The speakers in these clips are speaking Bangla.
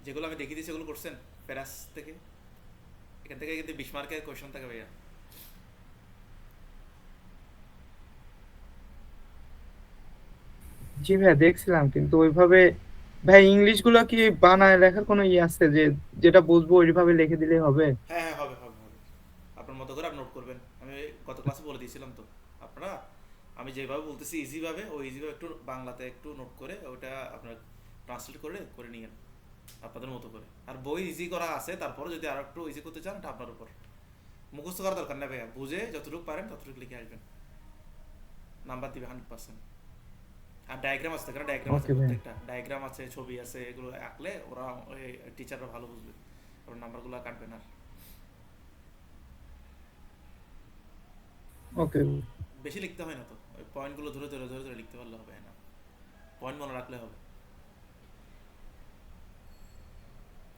যেগুলো আমি দেখিয়ে দিয়েছি সেগুলো করছেন প্যারাস থেকে? এখান থেকে কিন্তু 20 মার্কের কোয়েশন থাকে ভাইয়া। জি ভাই দেখছিলাম, কিন্তু ওইভাবে ভাই ইংলিশ গুলো কি বানায় লেখার কোনো ইয়ে আছে যে যেটা বুঝবো ওইভাবে লিখে দিলেই হবে? হ্যাঁ হ্যাঁ, হবে হবে হবে। আপনার মতো করে আপনি নোট করবেন। আমি গত ক্লাসে বলে দিয়েছিলাম তো। আপনারা, আমি যেভাবে বলতেছি ইজিভাবে, ওই ইজিভাবে একটু বাংলাতে একটু নোট করে ওটা আপনার ট্রান্সলেট করে করে নিয়েন আপনাদের মতো করে। আর বই ইজি করা আছে, তারপরে যদি আরো একটু ইজি করতে চান এটা আপনার উপর। মুখস্থ করার দরকার নেই ভাইয়া, বুঝে যতটুকু পারেন ততটুকু লিখে আসবেন, নাম্বার দিবে 100%। আর ডায়াগ্রাম আছে, এখানে ডায়াগ্রাম আছে, ওকে ভাই। প্রত্যেকটা ডায়াগ্রাম আছে, ছবি আছে, এগুলো আঁকলে ওরা টিচাররা ভালো বুঝবে, ওরা নাম্বারগুলো কাটবে না। ওকে। বেশি লিখতে হয় না তো, ওই পয়েন্টগুলো ধরে ধরে ধরে ধরে লিখতে পারলে হবে না, পয়েন্ট মনে রাখলে হবে।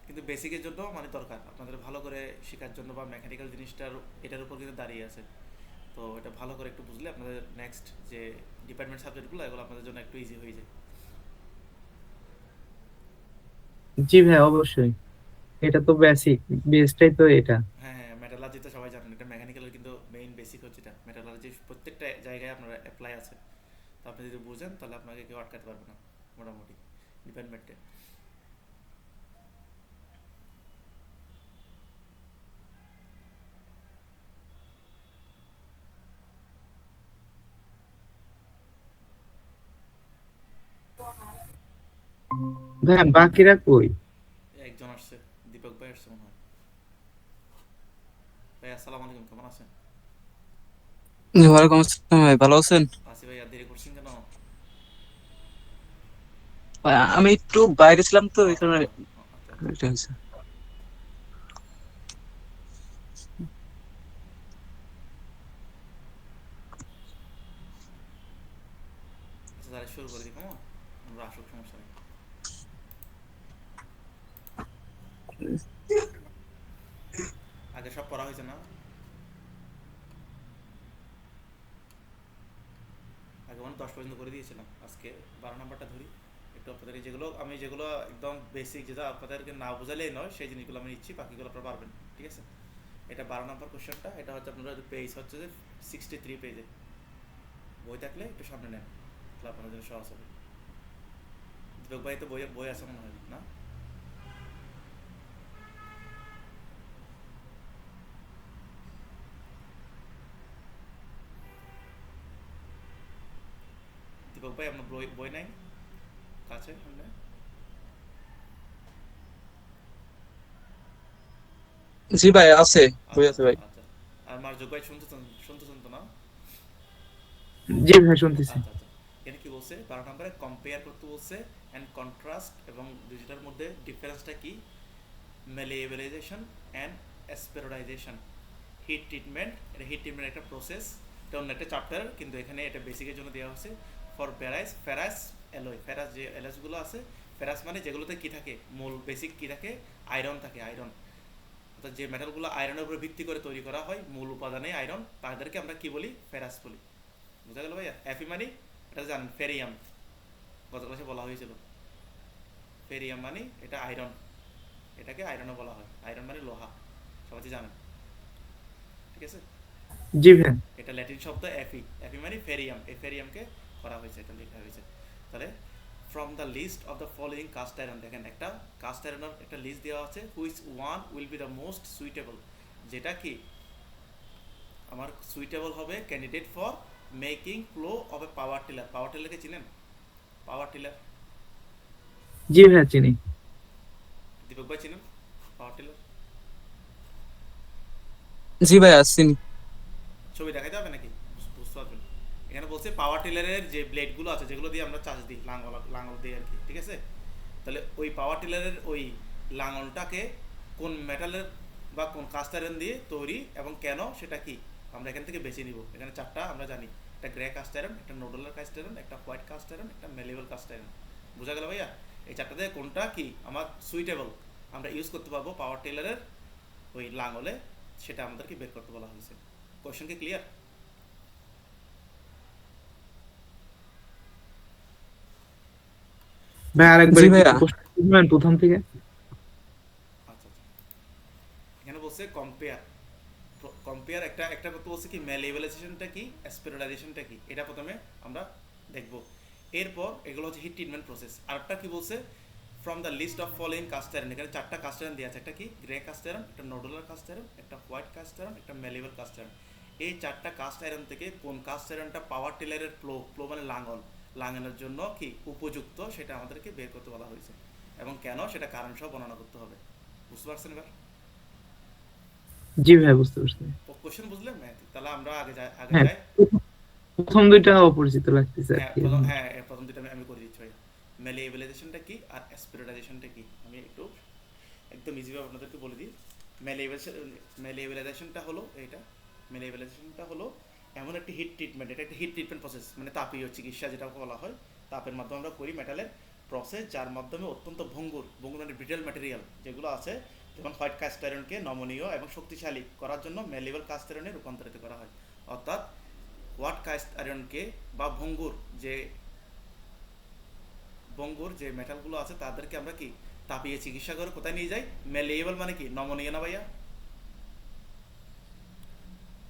কিন্তু বেসিকের জন্য মানে দরকার আপনাদের ভালো করে শেখার জন্য, বা মেকানিক্যাল জিনিসটার এটার উপর কিন্তু দাঁড়িয়ে আছে। তো এটা ভালো করে একটু বুঝলে আপনাদের নেক্সট যে ডিপার্টমেন্ট সাবজেক্টগুলো এগুলো আপনাদের জন্য একটু ইজি হয়ে যায়। জি ভাই অবশ্যই, এটা তো বেসিক, বেসটাই তো এটা। হ্যাঁ হ্যাঁ, মেটালজি তো সবাই জানেন, এটা মেকানিক্যালের কিন্তু মেইন বেসিক হচ্ছে এটা। মেটালজি প্রত্যেকটা জায়গায় আপনার অ্যাপ্লাই আছে। তো আপনি যদি বুঝেন তাহলে আপনাকে কেউ আটকাতে পারবে না মোটামুটি ডিপার্টমেন্টে। ভাই বাকিরা কই? একজন আসছে, দীপক ভাই আসছে মনে হয়। ভাই আসসালামু আলাইকুম, কেমন আছেন? জি, ওয়ালাইকুম আসসালাম ভাই, ভালো আছেন? আসি ভাই, আর দেরি করছেন কেন? ভাই, আমি একটু বাইরে ছিলাম তো ও এই কারণে আচ্ছা আচ্ছা। এটা হয়েছে। আচ্ছা তাহলে শুরু করে দিই, কেমন? আমরা আসুক, সমস্যা নেই। আগে সব পড়া হয়েছে না? আগে মানে 10 পর্যন্ত করে দিয়েছিলাম, আজকে 12 নাম্বারটা ধরি। একটু আপনাদের যেগুলো আমি যেগুলো একদম বেসিক, যেটা আপনাদেরকে না বোঝালেই নয় সেই জিনিসগুলো আমি নিচ্ছি, বাকিগুলো আপনারা পারবেন। ঠিক আছে? এটা 12 নাম্বার কোশ্চেনটা, এটা হচ্ছে আপনারা পেজ হচ্ছে যে 63 পেজে। বই থাকলে একটু সামনে নেন, তাহলে আপনাদের জন্য সহজ হবে। দীপক ভাই তো বই বই আছে মনে হয় না? দীপক ভাই আপনার বই বই নাই কাছে সামনে? জি ভাই, আছে, বই আচ্ছা আছে আচ্ছা ভাই। আচ্ছা। আর মার্জুক ভাই শুনতেছেন? শুনতেছেন তো না? জি ভাই শুনতেছি। আচ্ছা আচ্ছা। এখানে কি বলছে 12 নম্বরে? কম্পেয়ার করতে বলছে অ্যান্ড কন্ট্রাস্ট, এবং দুইটার মধ্যে ডিফারেন্সটা কি? ম্যালিয়েবলাইজেশন অ্যান্ড অ্যাসপেরোডাইজেশন। হিট ট্রিটমেন্ট, এটা হিট ট্রিটমেন্ট একটা প্রসেস, এটা অন্য একটা চ্যাপ্টার, কিন্তু এখানে এটা বেসিকের জন্য দেওয়া হচ্ছে। For ferrous, ferrous alloy, ferrous যে অ্যালয়সগুলো আছে, ফেরাস মানে যেগুলোতে কি থাকে, মূল বেসিক কি থাকে, আয়রন থাকে, আয়রন। অর্থাৎ যে মেটালগুলো আয়রনের উপর ভিত্তি করে তৈরি করা হয়, মূল উপাদানে আয়রন, তাদেরকে আমরা কি বলি? ফেরাস বলি। বুঝা গেল ভাইয়া? এফি মানে এটা জানেন, ফেরিয়াম, গত ক্লাসে বলা হয়েছিল। ফেরিয়াম মানে এটা আয়রন, এটাকে আয়রনও বলা হয়, আয়রন মানে লোহা, সবাই তো জানেন। ঠিক আছে? জি ভাই। এটা ল্যাটিন শব্দ এফি, এফি মানে ফেরিয়াম, এই ফেরিয়ামকে করা হয়েছে, এটা লেখা হয়েছে। তাহলে from the list of the following cast iron, দেখেন একটা কাস্ট আয়রনের একটা লিস্ট দেওয়া আছে, which one will be the most suitable, যেটা কি আমার সুইটেবল হবে candidate for making flow of a power tiller. Power টিলারকে চিনেন? পাওয়ার টিলার, জি ভাই চিনি। দীপক ভাই চিনেন পাওয়ার টিলার? জি ভাই, আসছেন। ছবি দেখাইতে হবে নাকি? বুঝতে পারবেন। এখানে বলছে পাওয়ার টিলারের যে ব্লেডগুলো আছে, যেগুলো দিয়ে আমরা চাষ দিই, লাঙল লাঙল দিই আর কি। ঠিক আছে? তাহলে ওই পাওয়ার টিলারের ওই লাঙলটাকে কোন মেটালের বা কোন কাস্ট আয়রন দিয়ে তৈরি এবং কেন, সেটা কি আমরা এখান থেকে বেছে নিব। এখানে চারটা আমরা জানি, একটা গ্রে কাস্ট আয়রন, একটা নোডুলার কাস্ট আয়রন, একটা হোয়াইট কাস্ট আয়রন, একটা মেলেবল কাস্ট আয়রন। বোঝা গেল ভাইয়া? এই চারটা থেকে কোনটা কি আমার সুইটেবল, আমরা ইউজ করতে পারবো পাওয়ার টিলারের ওই লাঙলে, সেটা আমাদেরকে বের করতে বলা হয়েছে। কোয়েশ্চেন কি ক্লিয়ার? ভাই আরেকবার জি একটু ভাইয়া, কোশ্চেন প্রথম থেকে। বলছে কম্পেয়ার। কম্পেয়ার একটা একটা কথা বলছে কি ম্যালিভেলাইজেশনটা কি, স্পেরালাইজেশনটা কি, এটা প্রথমে আমরা দেখব। এরপর এগুলো হচ্ছে হিট ট্রিটমেন্ট প্রসেস। আরেকটা কি বলছে, from the list of following cast iron, এখানে 4টা কাস্ট আয়রন দেওয়া আছে। একটা কি গ্রে কাস্ট আয়রন, একটা নোডুলার কাস্ট আয়রন, একটা হোয়াইট কাস্ট আয়রন, একটা ম্যালিভেল কাস্ট আয়রন। এই 4টা কাস্ট আয়রন থেকে কোন কাস্ট আয়রনটা পাওয়ার টিলারের প্লো মানে লাঙলের জন্য কি উপযুক্ত, সেটা আমাদেরকে বের করতে বলা হয়েছে, এবং কেন সেটা কারণ সহ বর্ণনা করতে হবে। বুঝতে পারছেন এবার? জি ভাই, বুঝতে পারছি। কোশ্চেন বুঝলেন? তাহলে আমরা আগে হ্যাঁ, যাই। প্রথম দুইটা অপরিচিত লাগতেছে আর কি। প্রথম দুটো আমি করে দিচ্ছি ভাই। ম্যালিভেলাইজেশনটা কি আর স্পিরিটাইজেশনটা কি, আমি একটু একদম ইজিভাবে আপনাদেরকে বলে দিই। ম্যালিভেলাইজেশনটা হলো এইটা। ম্যালিভেলাইজেশনটা হলো এমন একটি হিট ট্রিটমেন্ট, এটা একটা হিট ট্রিটমেন্ট প্রসেস, মানে তাপীয় চিকিৎসা যেটা বলা হয়। তাপের মাধ্যমে আমরা করি মেটালের প্রসেস, যার মাধ্যমে অত্যন্ত ভঙ্গুর মানে ব্রিটেল ম্যাটেরিয়াল যেগুলো আছে, যেমন হোয়াইট কাস্ট আয়রনকে নমনীয় এবং শক্তিশালী করার জন্য ম্যালিভেল কাস্ট আয়রনে রূপান্তরিত করা হয়। অর্থাৎ হোয়াইট কাস্ট আয়রনকে বা ভঙ্গুর যে মেটালগুলো আছে তাদেরকে আমরা কি তাপিয়ে চিকিৎসা করে কোথায় নিয়ে যাই? ম্যালিয়েবল মানে কি নমনীয় না ভাইয়া?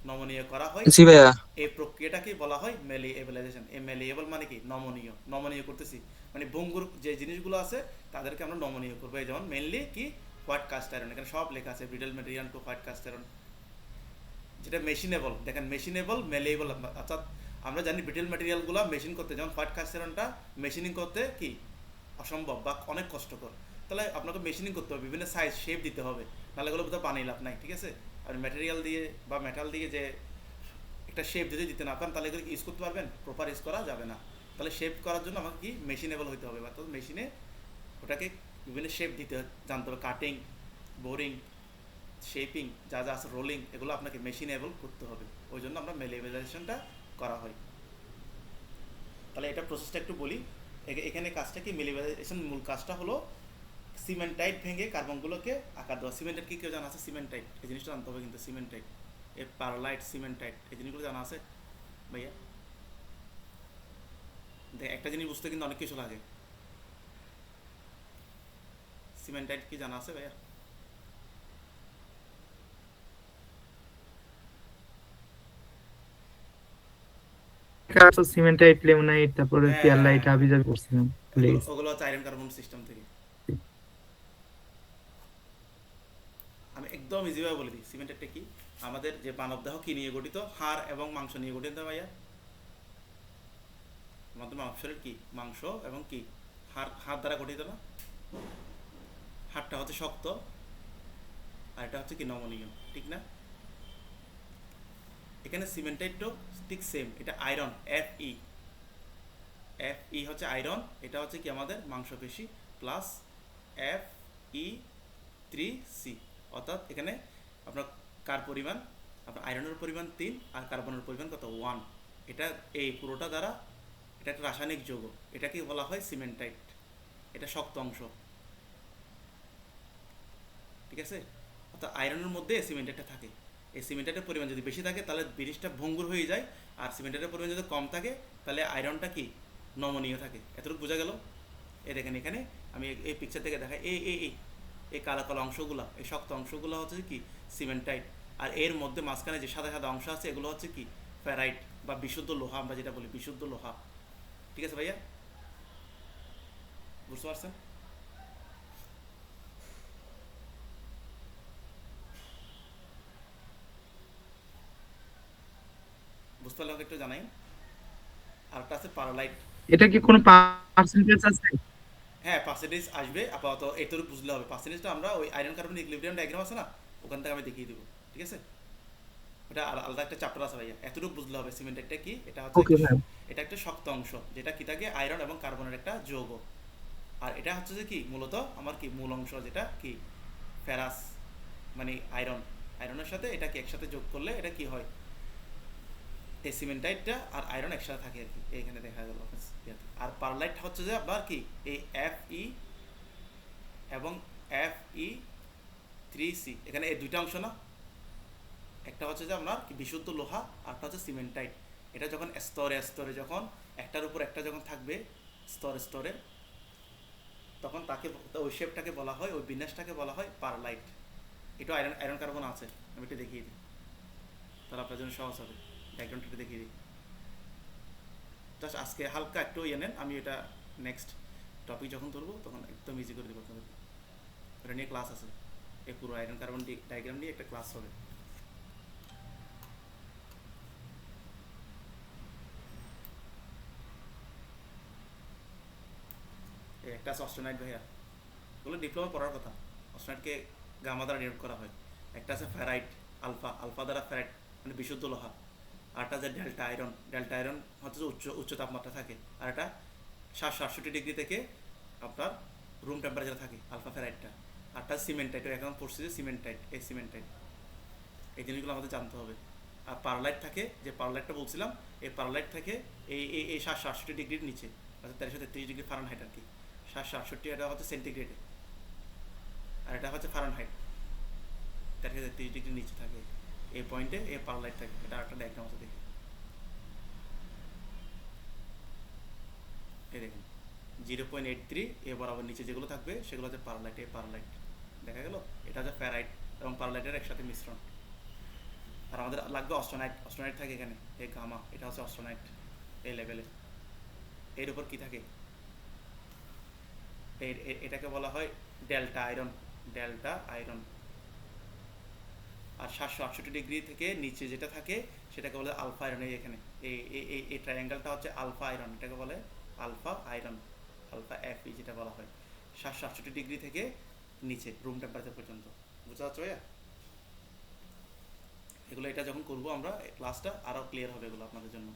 নমনীয় করা হয়। জি ভাইয়া। এই প্রক্রিয়াটাকে বলা হয় ম্যালিয়েবলাইজেশন। এই ম্যালিয়েবল মানে কি নমনীয় করতেছি, মানে ভঙ্গুর যে জিনিসগুলো আছে তাদেরকে আমরা নমনীয় করবো। এই যেমন মেনলি কি হোয়াইট কাস্ট আয়রন, এখানে সব লেখা আছে brittle material to white cast iron. যেটা মেশিনেবল, দেখেন মেশিনেবল ম্যালিয়েবল। অর্থাৎ আমরা জানি ব্রিটেল ম্যাটেরিয়ালগুলো মেশিন করতে, যেমন হোয়াইট কাস্ট আয়রনটা মেশিনিং করতে কি অসম্ভব বা অনেক কষ্টকর। তাহলে আপনাকে মেশিনিং করতে হবে, বিভিন্ন সাইজ শেপ দিতে হবে, নাহলে এগুলো তো বানিয়ে লাভ নাই। ঠিক আছে? আর ম্যাটেরিয়াল দিয়ে বা মেটাল দিয়ে যে একটা শেপ যদি দিতে না পারেন, তাহলে এগুলো ইউজ করতে পারবেন? প্রপার ইউজ করা যাবে না। তাহলে শেপ করার জন্য আমাকে কি মেশিনেবল হইতে হবে, অর্থাৎ মেশিনে ওটাকে বিভিন্ন শেপ দিতে জানতে হবে। কাটিং, বোরিং, শেপিং যা যা আছে, রোলিং, এগুলো আপনাকে মেশিনেবল করতে হবে। ওই জন্য আমরা ম্যালিভেলাইজেশনটা করা হয়। তাহলে এটা প্রসেসটা একটু বলি। এখানে কাজটা কি, ম্যালিভেলাইজেশন মূল কাজটা হলো সিমেন্টাইট ভেঙে কার্বনগুলোকে আকার দেওয়া। সিমেন্টাইট কি কেউ জানা আছে? সিমেন্টাইট এই জিনিসটা জানতে হবে কিন্তু। সিমেন্টাইট, এ পারলাইট, সিমেন্টাইট, এই জিনিসগুলো জানা আছে ভাইয়া? দেখ, একটা জিনিস বুঝতে কিন্তু অনেক কিছু লাগে। সিমেন্টাইট কি জানা আছে ভাইয়া? সিমেন্টাইট, লেমোনাইট, তারপরে পিয়ারলাইট, হ্যাঁ, হাবিজাবি করছিলাম, ভুলে গেছি। ওগুলো হচ্ছে আয়রন কার্বন সিস্টেম থেকে। আমি একদম ইজিভাবে বলে দিই সিমেন্টাইটটা কি। আমাদের যে মানবদেহ কি নিয়ে গঠিত? হাড় এবং মাংস নিয়ে গঠিত ভাইয়া। আমাদের মানব শরীর কি মাংস এবং কি হাড় দ্বারা গঠিত না? হাড়টা হচ্ছে শক্ত আর এটা হচ্ছে কি নমনীয়, ঠিক না? এখানে সিমেন্টাইটও ঠিক সেম, এটা আয়রন, এফ ই হচ্ছে আয়রন। এটা হচ্ছে কি আমাদের মাংসপেশি প্লাস Fe3C। অর্থাৎ এখানে আপনার কার পরিমাণ, আপনার আয়রনের পরিমাণ 3 আর কার্বনের পরিমাণ কত? 1। এটা এই পুরোটা দ্বারা এটা একটা রাসায়নিক যৌগ, এটাকে বলা হয় সিমেন্টাইট। এটা শক্ত অংশ, ঠিক আছে? অর্থাৎ আয়রনের মধ্যে সিমেন্টাইটটা থাকে। এই সিমেন্টাইটের পরিমাণ যদি বেশি থাকে তাহলে জিনিসটা ভঙ্গুর হয়ে যায়, আর সিমেন্টাইটের পরিমাণ যদি কম থাকে তাহলে আয়রনটা কি নমনীয় থাকে। এতটুকু বোঝা গেল? এই দেখেন, এখানে আমি এই পিকচার থেকে দেখাই, এই কালো কালো অংশগুলো, এই শক্ত অংশগুলো হচ্ছে কি সিমেন্টাইট, আর এর মধ্যে মাঝখানে যে সাদা সাদা অংশ আছে এগুলো হচ্ছে কি ফেরাইট বা বিশুদ্ধ লোহা, আমরা যেটা বলি বিশুদ্ধ লোহা। ঠিক আছে ভাইয়া? বুঝতে পারছেন? বুঝতে পারলে আমাকে একটু জানাই। আর একটা আছে পারলাইট। এটা কি কোনো পার্সেন্টেজ আছে? হ্যাঁ, পার্সেন্টেজ আসবে, আপাতত এতটুকু বুঝলে হবে। পার্সেন্টেজটা আমরা ওই আয়রন কার্বন ইকুইলিব্রিয়াম ডায়াগ্রাম আছে না, ওখান থেকে আমি দেখিয়ে দেবো। ঠিক আছে? ওটা আলাদা একটা চ্যাপ্টার আছে ভাইয়া, এতটুকু বুঝলে হবে। সিমেন্ট একটা কি, এটা হচ্ছে ওকে ভাই। এটা একটা শক্ত অংশ যেটা কি থাকে আয়রন এবং কার্বনের একটা যৌগ। আর এটা হচ্ছে যে কি মূলত আমার কি মূল অংশ, যেটা কি ফেরাস, মানে আয়রনের সাথে এটা কি একসাথে যোগ করলে এটা কি হয়, এই সিমেন্টাইটটা আর আয়রন একসাথে থাকে আর কি, এইখানে দেখা গেল। আর পারলাইট হচ্ছে যে আপনার কি এই Fe এবং Fe3C, এখানে এই দুইটা অংশ না, একটা হচ্ছে যে আপনার কি বিশুদ্ধ লোহা, আরটা হচ্ছে সিমেন্টাইট। এটা যখন স্তরে স্তরে যখন একটার উপর একটা যখন থাকবে স্তরে স্তরে, তখন তাকে ওই শেপটাকে বলা হয়, ওই বিন্যাসটাকে বলা হয় পারলাইট। এটা আয়রন আয়রন কার্বন আছে, আমি এটা দেখিয়ে দিই, তাহলে আপনার জন্য সহজ হবে। ডায়াগ্রামটা একটু দেখিয়ে দিই। জাস্ট আজকে হালকা একটু ইয়ে নেন, আমি এটা নেক্সট টপিক যখন ধরবো তখন একদম ইজি করে দেবো আপনাদের। এটা নিয়ে ক্লাস আছে, এই পুরো আয়রন কার্বন ডায়াগ্রাম নিয়ে একটা ক্লাস হবে। এই একটা আছে অস্ট্রোনাইট ভাইয়া, ওগুলো ডিপ্লোমা পড়ার কথা। অস্ট্রোনাইটকে গামা দ্বারা ডিনোট করা হয়। একটা আছে ফেরাইট, আলফা, আলফা দ্বারা ফেরাইট মানে বিশুদ্ধ লোহা। আরটা যে ডেল্টা আয়রন, ডেল্টা আয়রন হচ্ছে যে উচ্চ তাপমাত্রা থাকে, আর এটা 767 ডিগ্রি থেকে আপনার রুম টেম্পারেচার থাকে আলফা ফেরাইটটা। আরটা সিমেন্টাইট, এখন পড়ছি যে সিমেন্টাইট, এই সিমেন্টাইট, এই জিনিসগুলো আমাদের জানতে হবে। আর পারলাইট থাকে, যে পারলাইটটা বলছিলাম, এই পারলাইট থাকে এই এই এই 768 ডিগ্রির নিচে, অর্থাৎ 1333 ডিগ্রি ফারেনহাইট আর কি। 768 এটা হচ্ছে সেন্টিগ্রেডে, আর এটা হচ্ছে ফারেনহাইট, 1333 ডিগ্রির নিচে থাকে। এই পয়েন্টে এই পারলাইট থাকে। এটা একটা ডায়াগ্রাম আছে, দেখি এই দেখুন 0.83 এ বরাবর নিচে যেগুলো থাকবে সেগুলো হচ্ছে পারলাইট। এই পারলাইট দেখা গেল, এটা হচ্ছে ফেরাইট এবং পারলাইটের একসাথে মিশ্রণ। আর আমাদের লাগবে অস্ট্রোনাইট, অস্ট্রোনাইট থাকে এখানে, এই গামা, এটা হচ্ছে অস্ট্রোনাইট এই লেভেলে। এর উপর কি থাকে, এটাকে বলা হয় ডেল্টা আয়রন, ডেল্টা আয়রন। আর 768 ডিগ্রি থেকে নিচে যেটা থাকে সেটাকে বলে আলফা আয়রন। এই এখানে এই এই এই ট্রায়াঙ্গেলটা হচ্ছে আলফা আয়রন, এটাকে বলে আলফা আয়রন, আলফা এফই যেটা বলা হয় 768 ডিগ্রি থেকে নিচে রুম টেম্পারেচার পর্যন্ত। বুঝতে পারছো ভাইয়া? এগুলো এটা যখন করবো আমরা ক্লাসটা আরও ক্লিয়ার হবে এগুলো আপনাদের জন্য।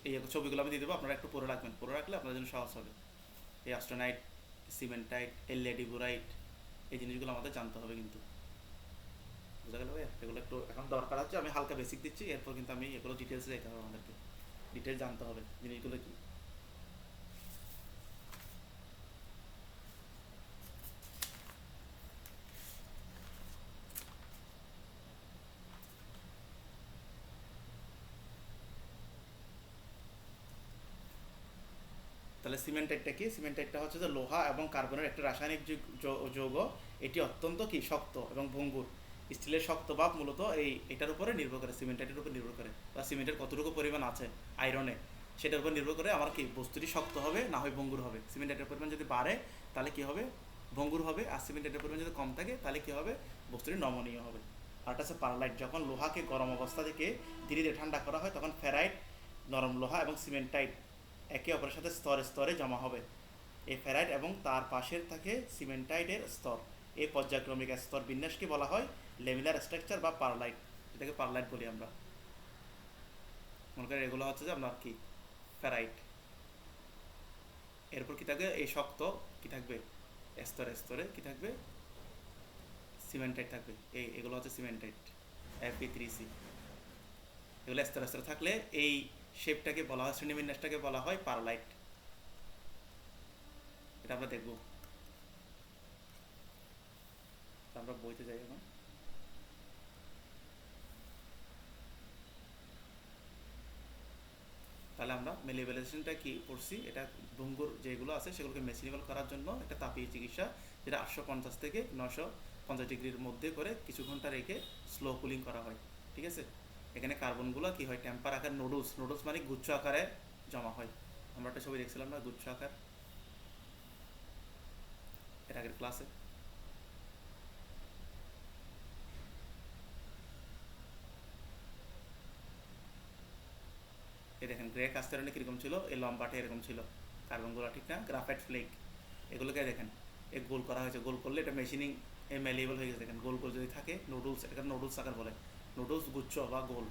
এই ছবিগুলো আমি দিয়ে দেবো, আপনারা একটু পরে রাখবেন, পরে রাখলে আপনাদের জন্য সহজ হবে। এই অস্ট্রোনাইট, সিমেন্টাইট, এলএডিবোরাইট, এই জিনিসগুলো আমাদের জানতে হবে কিন্তু। বুঝা গেল ভাইয়া? এগুলো একটু এখন দরকার হচ্ছে, আমি হালকা বেসিক দিচ্ছি, এরপর কিন্তু আমি এগুলো ডিটেলসে যেতে হবে, আমাদেরকে ডিটেলস জানতে হবে জিনিসগুলো কি। তাহলে সিমেন্টাইটটা কি? সিমেন্টাইটটা হচ্ছে যে লোহা এবং কার্বনের একটা রাসায়নিক যৌগ। এটি অত্যন্ত কি শক্ত এবং ভঙ্গুর। স্টিলের শক্ত ভাব মূলত এটার উপরে নির্ভর করে, সিমেন্টাইটের উপর নির্ভর করে, বা সিমেন্টের কতটুকু পরিমাণ আছে আয়রনে সেটার উপর নির্ভর করে আমার কি বস্তুটি শক্ত হবে না হয় ভঙ্গুর হবে। সিমেন্টাইটের পরিমাণ যদি বাড়ে তাহলে কি হবে, ভঙ্গুর হবে। আর সিমেন্টাইটের পরিমাণ যদি কম থাকে তাহলে কি হবে, বস্তুটি নমনীয় হবে। আর এটা হচ্ছে পারলাইট। যখন লোহাকে গরম অবস্থা থেকে ধীরে ধীরে ঠান্ডা করা হয় তখন ফেরাইট, নরম লোহা এবং সিমেন্টাইট একে অপরের সাথে স্তরে স্তরে জমা হবে। এই ফেরাইট এবং তার পাশের থাকে সিমেন্টাইটের স্তর। এই পর্যায়ক্রমিক স্তর বিন্যাসকে বলা হয় লেমিনার স্ট্রাকচার বা পারলাইট। এটাকে পারলাইট বলি আমরা। মনে করেন এগুলো হচ্ছে যে আপনার কি ফেরাইট। এরপর কি থাকবে, এই শক্ত কি থাকবে, স্তরে স্তরে কি থাকবে, সিমেন্টাইট থাকবে। এগুলো হচ্ছে সিমেন্টাইট Fe3C। এগুলো স্তরে স্তরে থাকলে এই শেপটাকে বলা হয়, শ্রেণীবিন্যাসটাকে বলা হয় পারলাইট। এটা আমরা দেখব, আমরা বইতে যাই এখন। তাহলে আমরা মেলিভেলাইজেশনটা কি পড়ছি, এটা ভঙ্গুর যেগুলো আছে সেগুলোকে মেশিনেবল করার জন্য একটা তাপীয় চিকিৎসা, যেটা 850 থেকে 950 ডিগ্রির মধ্যে করে কিছু ঘন্টা রেখে স্লো কুলিং করা হয়। ঠিক আছে? এখানে কার্বনগুলো কি হয়, টেম্পার আকার নোডলস, নোডলস মানে গুচ্ছ আকারে জমা হয়। আমরা একটা ছবি দেখছিলাম না, গুচ্ছ আকার, এর আগের ক্লাসে। এই দেখেন গ্রে কাস্টারনে কীরকম ছিল, এই লম্বাটা এরকম ছিল কার্বনগুলো, ঠিক না? গ্রাফাইট ফ্লেক, এগুলোকে দেখেন এই গোল করা হয়েছে, গোল করলে এটা মেশিনিং এ ম্যালিয়েবল হয়ে গেছে। দেখেন গোল গোল যদি থাকে নুডলস, এটা নুডলস আকার বলে, নুডলস গুচ্ছ বা গোল।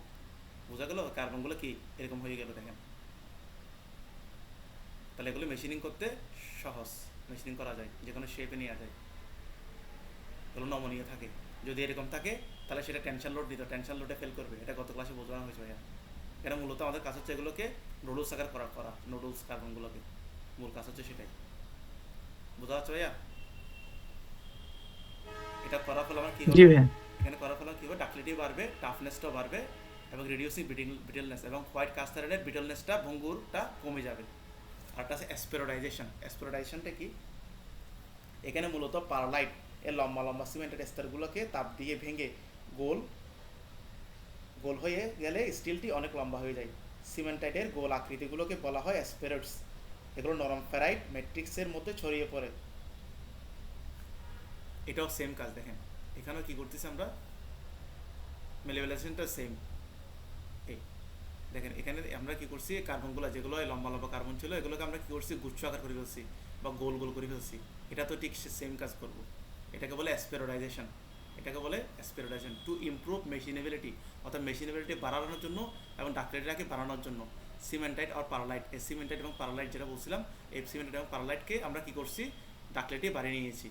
বোঝা গেল? কার্বনগুলো কি এরকম হয়ে গেল দেখেন। তাহলে এগুলো মেশিনিং করতে সহজ, মেশিনিং করা যায়, যে কোনো শেপে নেওয়া যায়, এগুলো নমনীয় থাকে। যদি এরকম থাকে তাহলে সেটা টেনশন লোড দিত, টেনশন লোডে ফেল করবে। এটা গত ক্লাসে বোঝানো হয়েছে ভাইয়া। এটা মূলত আমাদের কাজ হচ্ছে এগুলোকে নুডলস আকার করা, নুডলস কার্বনগুলোকে মূল কাজ হচ্ছে সেটাই। বোঝা যাচ্ছে ভাইয়া? এটা করার ফলে আমার কি হবে, এখানে করার ফলে কি হবে, ডাক্টিলিটি বাড়বে, টাফনেসটাও বাড়বে এবং রিডিউসিং ব্রিটেলনেস এবং হোয়াইট কাস্টারের ব্রিটেলনেসটা, ভঙ্গুরটা কমে যাবে। আরটা আছে অ্যাসপেরোডাইজেশন। অ্যাসপেরোডাইজেশনটা কি? এখানে মূলত পারলাইট এই লম্বা লম্বা সিমেন্টের স্তরগুলোকে তাপ দিয়ে ভেঙে গোল গোল হয়ে গেলে স্টিলটি অনেক লম্বা হয়ে যায়। সিমেন্টাইটের গোল আকৃতিগুলোকে বলা হয় অ্যাসপেরয়েডস। এগুলো নরম ফেরাইট ম্যাট্রিক্সের মধ্যে ছড়িয়ে পড়ে। এটাও সেম কাজ দেখেন, এখানেও কি করতেছি আমরা, ম্যালিভেলেশনটা সেম। এই দেখেন এখানে আমরা কি করছি, কার্বনগুলো যেগুলো লম্বা লম্বা কার্বন ছিল এগুলোকে আমরা কি করছি, গুচ্ছ আকার করে ফেলছি বা গোল গোল করে ফেলছি। এটা তো ঠিক সেম কাজ করব। এটাকে বলে অ্যাসপেরোডাইজেশন। এটাকে বলে অ্যাসপেরোডাইজেশন টু ইমপ্রুভ মেশিনেবিলিটি, অর্থাৎ মেশিনেবিলিটি বাড়ানোর জন্য এবং ডাক্তারিটাকে বাড়ানোর জন্য। সিমেন্টাইট আর পারলাইট, এই সিমেন্টাইট এবং পারলাইট যেটা বলছিলাম, এই সিমেন্টাইট এবং পারলাইটকে আমরা কি করছি, ডাক্তারিটি বাড়িয়ে নিয়েছি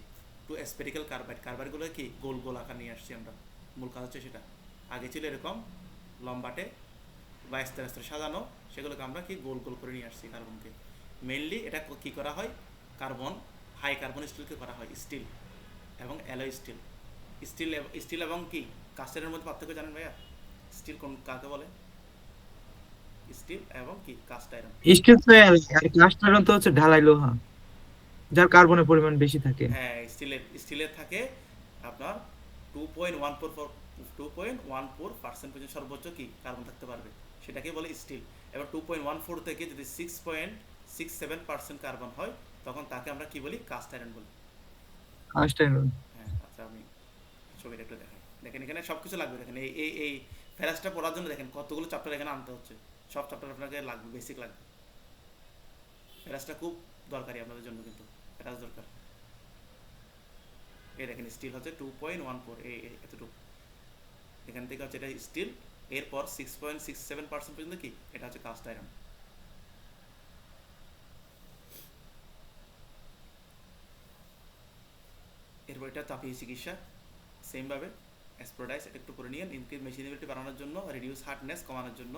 টু স্পেরিক্যাল কার্বাইড। কার্বাইডগুলো কি গোল গোল আকার নিয়ে আসছি আমরা। মূল কাজ হচ্ছে সেটা। আগে ছিল এরকম লম্বাটে বা আস্তে আস্তে সাজানো, সেগুলোকে আমরা কি গোল গোল করে নিয়ে আসছি কার্বনকে। মেইনলি এটা কি করা হয়, কার্বন হাই কার্বন স্টিলকে করা হয়, স্টিল এবং অ্যালয় স্টিল। স্টিল এবং কি কাস্টারের মধ্যে পার্থক্য জানেন ভাইয়া? স্টিল কোন কাকে বলে? স্টিল এবং কি কাস্ট আয়রন। স্টিল তো আর কাস্ট আয়রন তো হচ্ছে ঢালাই লোহা, যার কার্বনের পরিমাণ বেশি থাকে। হ্যাঁ, স্টিলের থাকে আপনার 2.14% পর্যন্ত সর্বোচ্চ কি কার্বন থাকতে পারবে, সেটাকে বলে স্টিল। এবার 2.14 থেকে যদি 6.67% কার্বন হয়, তখন তাকে আমরা কি বলি, কাস্ট আয়রন বলি। Cast iron. হ্যাঁ, আচ্ছা আমি ছবিটা একটু দেখাই। দেখেন এখানে সব কিছু লাগবে। দেখেন এই ফেরাসটা পড়ার জন্য দেখেন কতগুলো চ্যাপ্টার এখানে আনতে হচ্ছে। সব চ্যাপ্টার আপনাকে লাগবে, বেসিক লাগবে। ফেরাসটা খুব দরকারি আপনাদের জন্য, কিন্তু ফেরাস দরকার। এই দেখেন স্টিল হচ্ছে 2.14, এতটুকু এখান থেকে হচ্ছে এটা স্টিল। এরপর 6.67% পর্যন্ত কি, এটা হচ্ছে কাস্ট আয়রন। এরপর এটা তাপীয় চিকিৎসা, সেমভাবে অ্যাসপ্রোডাইস এটা একটু করে নিয়ে ইনক্রিজ মেশিনেবিলিটি বাড়ানোর জন্য, রিডিউস হার্ডনেস কমানোর জন্য,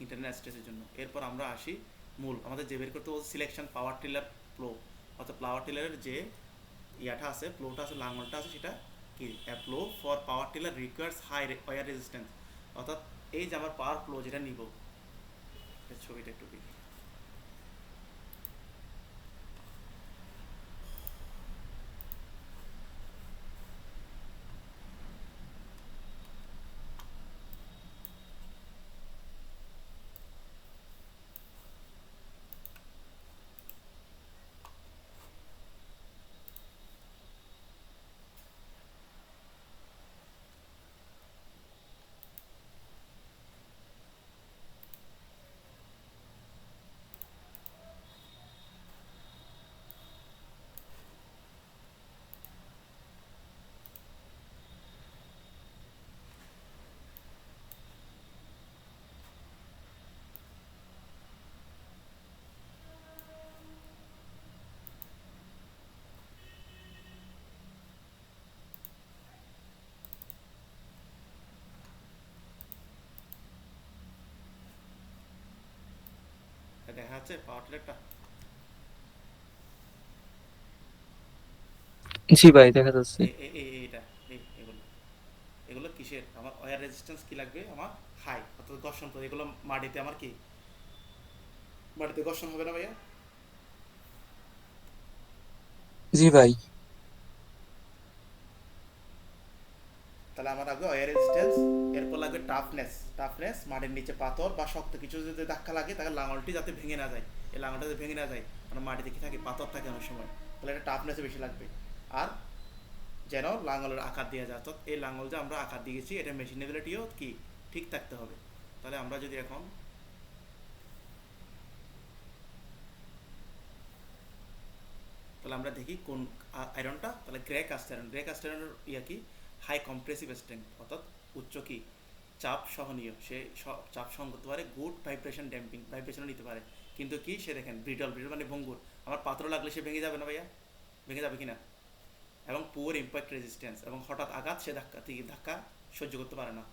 ইন্টারনাল স্ট্রেসের জন্য। এরপর আমরা আসি মূল আমাদের যে বের করতে বলছে সিলেকশন পাওয়ার টিলার ফ্লো, অর্থাৎ পাওয়ার টিলারের যে ইয়াটা আছে, ফ্লোটা আছে, লাঙলটা আছে, সেটা কি, flow for power tiller requires high wear resistance. অর্থাৎ এই যে আমার পাওয়ার ফ্লো যেটা নিব, ছবিটা একটু দেখি। দেখা যাচ্ছে পাওয়ার টিলারটা? জি ভাই, দেখা যাচ্ছে। এইটা, এগুলো এগুলো কিসের, আমার ওয়্যার রেজিস্ট্যান্স কি লাগবে, আমার হাই, অর্থাৎ ঘর্ষণ প্রতি। এগুলো মাটিতে আমার কি, মাটিতে ঘর্ষণ হবে না ভাইয়া? জি ভাই। তাহলে আমার লাগবে ওয়্যার রেজিস্ট্যান্স। এরপর লাগবে টাফনেস। টাফনেস মাটির নিচে পাথর বা শক্ত কিছু যদি ধাক্কা লাগে, তাহলে লাঙলটি যাতে ভেঙে না যায়। এই লাঙলটা যাতে ভেঙে না যায়, কারণ মাটিতে কি থাকে, পাথর থাকে অনেক সময়, তাহলে এটা টাফনেসে বেশি লাগবে। আর যেন লাঙলের আকার দেওয়া যায়, অর্থাৎ এই লাঙল যে আমরা আকার দিয়েছি, এটা মেশিনেবিলিটিও কি ঠিক থাকতে হবে। তাহলে আমরা যদি এখন তাহলে আমরা দেখি কোন আয়রনটা, তাহলে grey cast iron. Grey cast আয়রনের ইয়া কি, হাই কম্প্রেসিভ স্ট্রেংথ, অর্থাৎ উচ্চ কি চাপ সহনীয়, সে চাপ সহন করতে পারে, গুড ভাইব্রেশন ড্যাম্পিং, ভাইব্রেশনও নিতে পারে। কিন্তু কি, সে দেখেন ব্রিটল, ব্রিটল মানে ভঙ্গুর। আমার পাথর লাগলে সে ভেঙে যাবে না ভাইয়া? ভেঙে যাবে কিনা? এবং পুয়ার ইম্প্যাক্ট রেজিস্ট্যান্স, এবং হঠাৎ আঘাত সে ধাক্কা সহ্য করতে পারে না।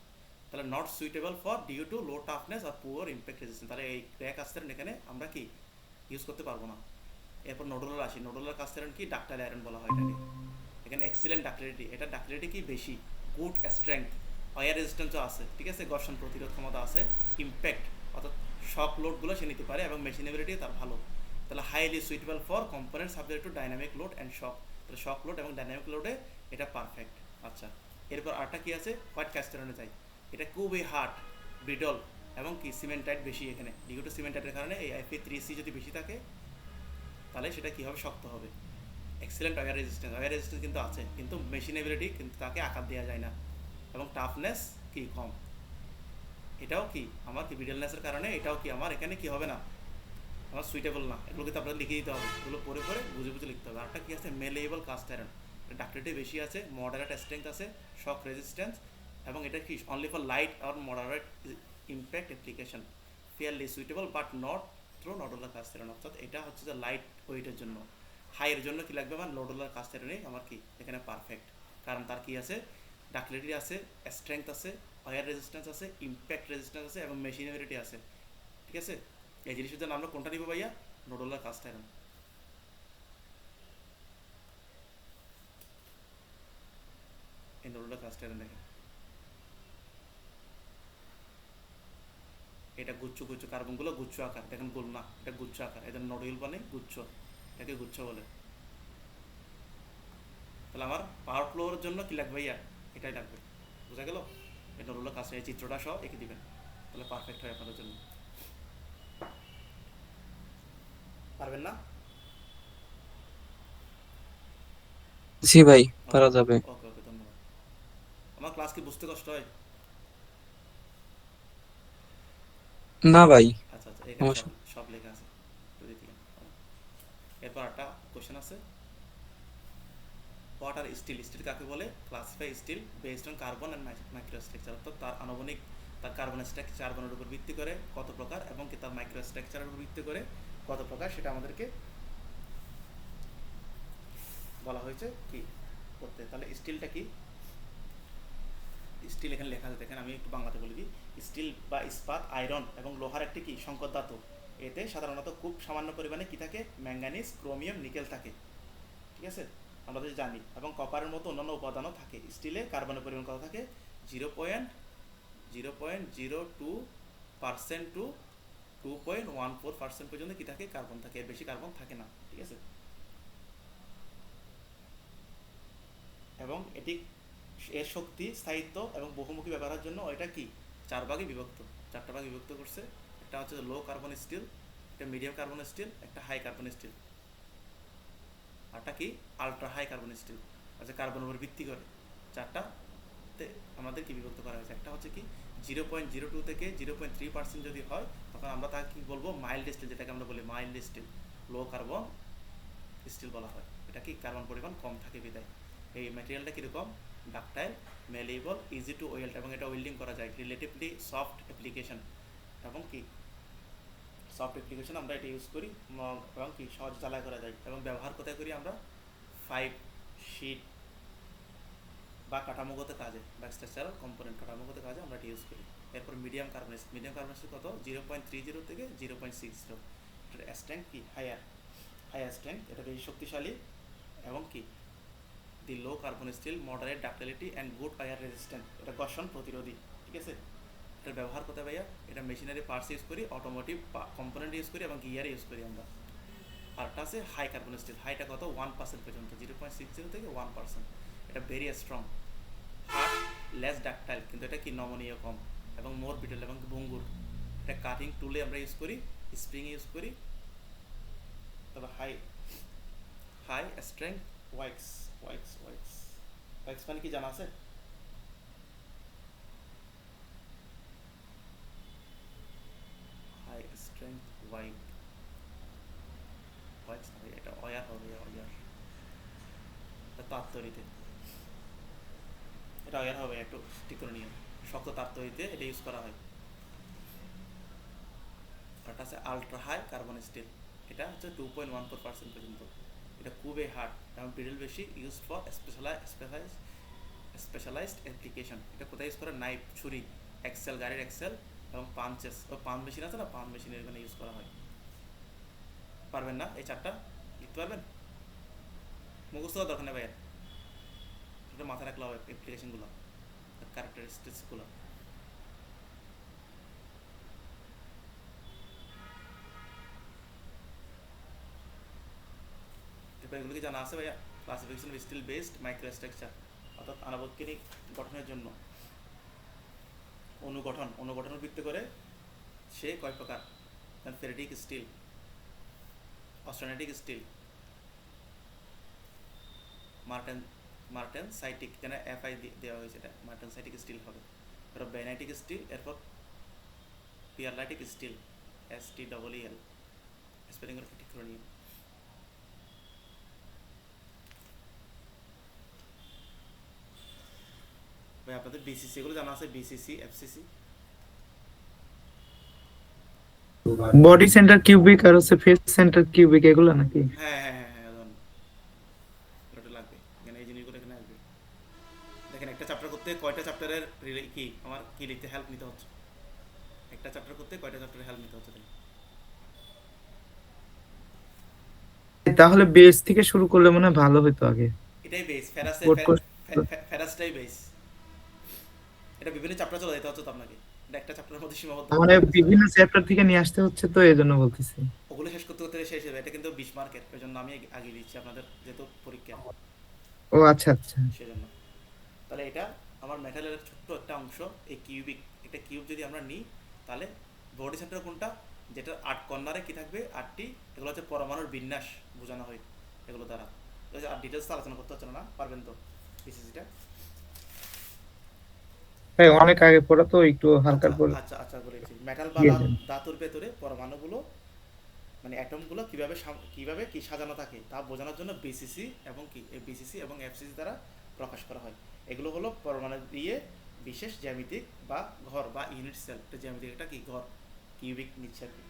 তাহলে not suitable for due to low toughness আর পুয়ার ইম্প্যাক্ট রেজিস্ট্যান্স। তাহলে এই ক্র্যাক আয়রন এখানে আমরা কি ইউজ করতে পারবো না। এরপর নোডুলার আসি। নোডুলার আয়রন কি, ডাক্টাইল আয়রন বলা হয় এটাকে। এখানে এক্সিলেন্ট ডাক্টিলিটি, এটা ডাক্টিলিটি কি বেশি, গুড স্ট্রেংথ, ওয়্যার রেজিস্ট্যান্সও আছে, ঠিক আছে, ঘর্ষণ প্রতিরোধ ক্ষমতা আছে, ইম্প্যাক্ট অর্থাৎ শক লোডগুলো সে নিতে পারে, এবং মেশিনেবিলিটি তার ভালো। তাহলে highly suitable for component subject to dynamic load and shock. তাহলে শক লোড এবং ডাইনামিক লোডে এটা পারফেক্ট। আচ্ছা, এরপর আরটা কি আছে, হোয়াইট কাস্ট আয়রনে যাই। এটা খুবই হার্ড, ব্রিডল এবং কি সিমেন্টাইট বেশি এখানে। ডিউ টু সিমেন্টাইটের কারণে এই Fe3C যদি বেশি থাকে তাহলে সেটা কী হবে, শক্ত হবে। এক্সেলেন্ট ওয়্যার রেজিস্ট্যান্স কিন্তু আছে, কিন্তু মেশিনেবিলিটি কিন্তু তাকে আকার দেওয়া যায় না, এবং টাফনেস কি কম। এটাও কি আমার কি বিডলনেসের কারণে এটাও কি আমার এখানে কি হবে না, আমার সুইটেবল না। এগুলো কিন্তু আপনাদের লিখে দিতে হবে, এগুলো পরে পরে বুঝে বুঝে লিখতে হবে। আরটা কি আছে, মেলেবল কাস্ট আয়রন। ডাক্টিলিটি বেশি আছে, মডারেট স্ট্রেংথ আছে, শক রেজিস্ট্যান্স, এবং এটা কি অনলি ফর লাইট আর moderate impact application, fairly suitable but not through nodular cast iron. অর্থাৎ এটা হচ্ছে যে লাইট ওয়েটের জন্য। হাইয়ের জন্য কি লাগবে আমার, নডুলার কাস্ট আয়রনই আমার কি এখানে পারফেক্ট। কারণ তার কি আছে, ডাক্টিলিটি আছে, স্ট্রেংথ আছে, ওয়্যার রেজিস্ট্যান্স আছে, ইম্প্যাক্ট রেজিস্ট্যান্স আছে, এবং মেশিনেবিলিটি আছে। ঠিক আছে, এই জিনিসের জন্য আমরা কোনটা নিব ভাইয়া, নোডুলার কাস্ট আয়রন। এই নোডুলার কাস্ট আয়রন দেখেন, এটা গুচ্ছ গুচ্ছ কার্বনগুলো গুচ্ছ আকার, দেখেন গোল না, এটা গুচ্ছ আকার, এটা নডুল মানে গুচ্ছ, এটাকে গুচ্ছ বলে। তাহলে আমার পাওয়ার ফ্লোর জন্য কি লাগবে ভাইয়া, এটাই লাগবে। বোঝা গেল? এই নোডুলার কাস্ট, এই চিত্রটা সহ এঁকে দিবেন, তাহলে পারফেক্ট হয় আপনাদের জন্য। পারবেন না? জি ভাই, ওকে, পারা যাবে। ওকে, ওকে, ধন্যবাদ। আমার ক্লাস কি বুঝতে কষ্ট হয়? না ভাই, আচ্ছা আচ্ছা, এখানে সব সমস্যা। সব লেখা আছে, যদি দিকে। এরপর একটা কোশ্চেন আছে, হোয়াট আর স্টিল, স্টিল কাকে বলে? Classify steel based on carbon and microstructure, অর্থাৎ তার আনুবনিক, তার কার্বন স্ট্রাকচার, কার্বনের উপর ভিত্তি করে কত প্রকার, এবং কি তার মাইক্রো স্ট্রাকচারের উপর ভিত্তি করে কত প্রকার, সেটা আমাদেরকে বলা হয়েছে কি করতে। তাহলে স্টিলটা কি, স্টিল এখানে লেখা আছে দেখেন, আমি একটু বাংলাতে বলে দিই। স্টিল বা ইস্পাত, আয়রন এবং লোহার একটি কি সংকর ধাতু। এতে সাধারণত খুব সামান্য পরিমাণে কি থাকে, ম্যাঙ্গানিজ, ক্রোমিয়াম, নিকেল থাকে। ঠিক আছে, আমরা তো জানি, এবং কপারের মতো অন্যান্য উপাদানও থাকে। স্টিলে কার্বনের পরিমাণ কত থাকে, 0.02% টু 2.14% পর্যন্ত কি থাকে, কার্বন থাকে, এর বেশি কার্বন থাকে না। ঠিক আছে, এবং এটি এর শক্তি, স্থায়িত্ব এবং বহুমুখী ব্যবহারের জন্য এটা কি চার ভাগে বিভক্ত, চারটা ভাগে বিভক্ত করছে। একটা হচ্ছে লো কার্বন স্টিল, একটা মিডিয়াম কার্বন স্টিল, একটা হাই কার্বন স্টিল, আরটা কি আলট্রা হাই কার্বন স্টিল। আচ্ছা, কার্বনের উপর ভিত্তি করে চারটাতে আমাদের কি বিভক্ত করা হয়েছে। একটা হচ্ছে কি 0.02 থেকে 0.3% যদি হয় তখন আমরা তাকে কি বলবো, মাইল্ড স্টিল, যেটাকে আমরা বলি মাইল্ড স্টিল, লো কার্বন স্টিল বলা হয়। এটা কি কার্বন পরিমাণ কম থাকে বিদায়। এই ম্যাটেরিয়ালটা কীরকম, ডাকটাইল, মেলেবল, ইজি টু ওয়েল্ড, এবং এটা ওয়েল্ডিং করা যায়, রিলেটিভলি সফট অ্যাপ্লিকেশন, এবং কি সফট অ্যাপ্লিকেশন আমরা এটা ইউজ করি, এবং কি সহজ জ্বালাই করা যায়। এবং ব্যবহার কোথায় করি আমরা, ফাইভ শিট বা কাঠামোগত কাজে, বা স্ট্রাকচারাল কম্পোনেন্ট কাঠামোগত কাজে আমরা এটা ইউজ করি। এরপর মিডিয়াম কার্বন স্টিল কত, 0.30 থেকে 0.60। এটার স্ট্রেংথ কি হায়ার স্ট্রেংথ, এটা বেশি শক্তিশালী, এবং কি the low carbon steel moderate ductility and good wear resistant, এটা ঘর্ষণ প্রতিরোধী। ঠিক আছে, এটার ব্যবহার কোথায় ভাইয়া, এটা মেশিনারি পার্টস ইউজ করি, অটোমোটিভ কম্পোনেন্ট ইউজ করি, এবং গিয়ারে ইউজ করি আমরা। আরটা আছে হাই কার্বন স্টিল, হাইটা কত 1% পর্যন্ত, 0.60 থেকে 1%। এটা very strong, hard, less ductile, কিন্তু এটা কি নমনীয় কম, এবং মোর বিটেল এবং ভঙ্গুর। এটা কাটিং টুলে আমরা ইউজ করি, স্প্রিং ইউজ করি। তবে হাই স্ট্রেংথ ওয়াইক্স ওয়াইক্স ওয়াইক্স ওয়াইক্স মানে কি জানা আছে? হাই স্ট্রেংথ ওয়াইক্স না, এটা অয়ার হবে, অয়ার তার তৈরিতে, এটা অয়ার হবে, একটু ঠিক করে নিয়ে, শক্ত তার তৈরিতে এটা ইউজ করা হয়। এটা আছে আলট্রা হাই কার্বন স্টিল, এটা হচ্ছে 2.14% পর্যন্ত। এটা খুবই হার্ড এবং ব্রিডল বেশি, ইউজ ফর স্পেশালাইজড অ্যাপ্লিকেশন। এটা কোথায় ইউজ করে, নাইফ, ছুরি, এক্সেল, গাড়ির এক্সেল, এবং পাঞ্চেস, ও পান মেশিন আছে না, পান মেশিনের এখানে ইউজ করা হয়। পারবেন না এই চারটা লিখতে পারবেন, মুখস্থ দরকার নেই ভাইয়া, এটা মাথায় রাখলে হবে। অ্যাপ্লিকেশনগুলো, ক্যারেক্টারিস্টিক্সগুলো, এগুলো কি জানা আছে ভাইয়া? Classification of steel based microstructure, অর্থাৎ আনুবৈজ্ঞানিক গঠনের জন্য অনুগঠনের ভিত্তি করে সে কয় প্রকার, ফেরিটিক স্টিল, অস্ট্রানেটিক স্টিল, মার্টেনসাইটিক, যেন এফআই দেওয়া হয়েছে, এটা মার্টেনসাইটিক স্টিল হবে। এরপর বেনাইটিক স্টিল, এরপর পিয়ারলাইটিক স্টিল, STEEL, স্পেলিং এর ঠিক করে নিন। ভাই আপনাদের বিসিসি এগুলো জানা আছে, BCC, FCC? Body centre cubic আর হচ্ছে ফেস সেন্টার কিউবিক এগুলো নাকি? হ্যাঁ হ্যাঁ হ্যাঁ হ্যাঁ, ধরুন এটা লাগবে, এখানে এই জিনিসগুলো এখানে আসবে। দেখেন একটা চ্যাপ্টার করতে কয়টা চ্যাপ্টারের কি আমার কি লিখতে হেল্প নিতে হচ্ছে, একটা চ্যাপ্টার করতে কয়টা চ্যাপ্টারের হেল্প নিতে হচ্ছে। তাহলে বেস থেকে শুরু করলে মনে হয় ভালো হতো আগে। এটাই বেস, বোর্ড কোর্স ফেরাসটাই বেস। এটা বিভিন্ন চ্যাপ্টার চলে যেতে হচ্ছে তো আপনাকে, এটা একটা চ্যাপ্টারের মধ্যে সীমাবদ্ধ মানে করতে হচ্ছে না। বিভিন্ন চ্যাপ্টার থেকে নিয়ে আসতে হচ্ছে, তো এই জন্য বলতেছি। ওগুলো শেষ করতে করতে শেষ হবে, এটা কিন্তু 20 মার্কের, ওই জন্য আমি আগে দিচ্ছি আপনাদের যেহেতু পরীক্ষা, ও আচ্ছা আচ্ছা। সেজন্য। তাহলে এটা আমার মেটালের ছোট্ট একটা অংশ, এই কিউবিক, একটা কিউব যদি আমরা নিই তাহলে বডি সেন্টার কোনটা, যেটা 8 কর্নারে কি থাকবে, 8টি, এগুলো হচ্ছে পরমাণুর বিন্যাস বোঝানো হয় এগুলো দ্বারা। আর ডিটেলস তো আলোচনা করতে হচ্ছে না, পারবেন তো পিসিসিটা? ভাই অনেক আগে পড়া তো, একটু হালকা আচ্ছা করে আচ্ছা আচ্ছা, বলেছি মেটাল বা দিয়ে দেন। ধাতুর ভেতরে পরমাণুগুলো মানে অ্যাটমগুলো কিভাবে কি সাজানো থাকে তা বোঝানোর জন্য বিসিসি এবং কি এই বিসিসি এবং এফসিসি দ্বারা প্রকাশ করা হয়। এগুলো হলো পরমাণু দিয়ে বিশেষ জ্যামিতিক বা ঘর বা ইউনিট সেল, একটা জ্যামিতিক একটা কি ঘর, কিউবিক নিচ্ছে আর কি।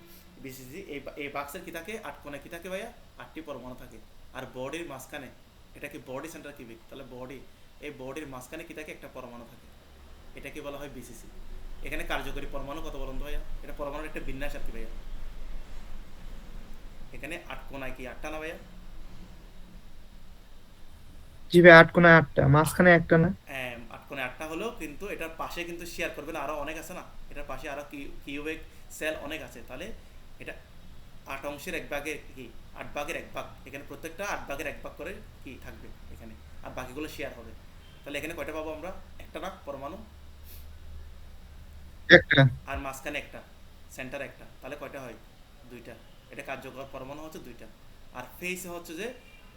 বিসিসি এই বাক্সের কি থাকে, 8 কোণে কি থাকে ভাইয়া, 8টি পরমাণু থাকে। আর বডির মাঝখানে, এটা কি বডি সেন্টার কিউবিক, তাহলে বডি, এই বডির মাঝখানে কি থাকে, একটা পরমাণু থাকে, এটাকে বলা হয় বিসিসি। এখানে কার্যকরী পরমাণু কত বলুন তো ভাইয়া, এটা পরমাণুর একটা বিন্যাস আর কি ভাইয়া। এখানে 8 কোণায় কি 8টা না ভাইয়া? জি ভাই, 8 কোণায় 8টা, মাঝখানে একটা না? 8 কোণে 8টা হলো, কিন্তু এটার পাশে কিন্তু শেয়ার করবে না, আরো অনেক আছে না, এটার পাশে আরো কিউবিক সেল অনেক আছে। তাহলে এটা 8 অংশের এক ভাগে কি 8 ভাগের এক ভাগ, এখানে প্রত্যেকটা 8 ভাগের এক ভাগ করে কি থাকবে এখানে, আর বাকিগুলো শেয়ার হবে। তাহলে এখানে কয়টা পাবো আমরা, একটা না পরমাণু, একটা। আর মাঝখানে একটা, সেন্টার একটা, তাহলে কয়টা হয়, দুইটা। এটা কার্যকর পরমাণু হচ্ছে দুইটা। আর ফেজে হচ্ছে যে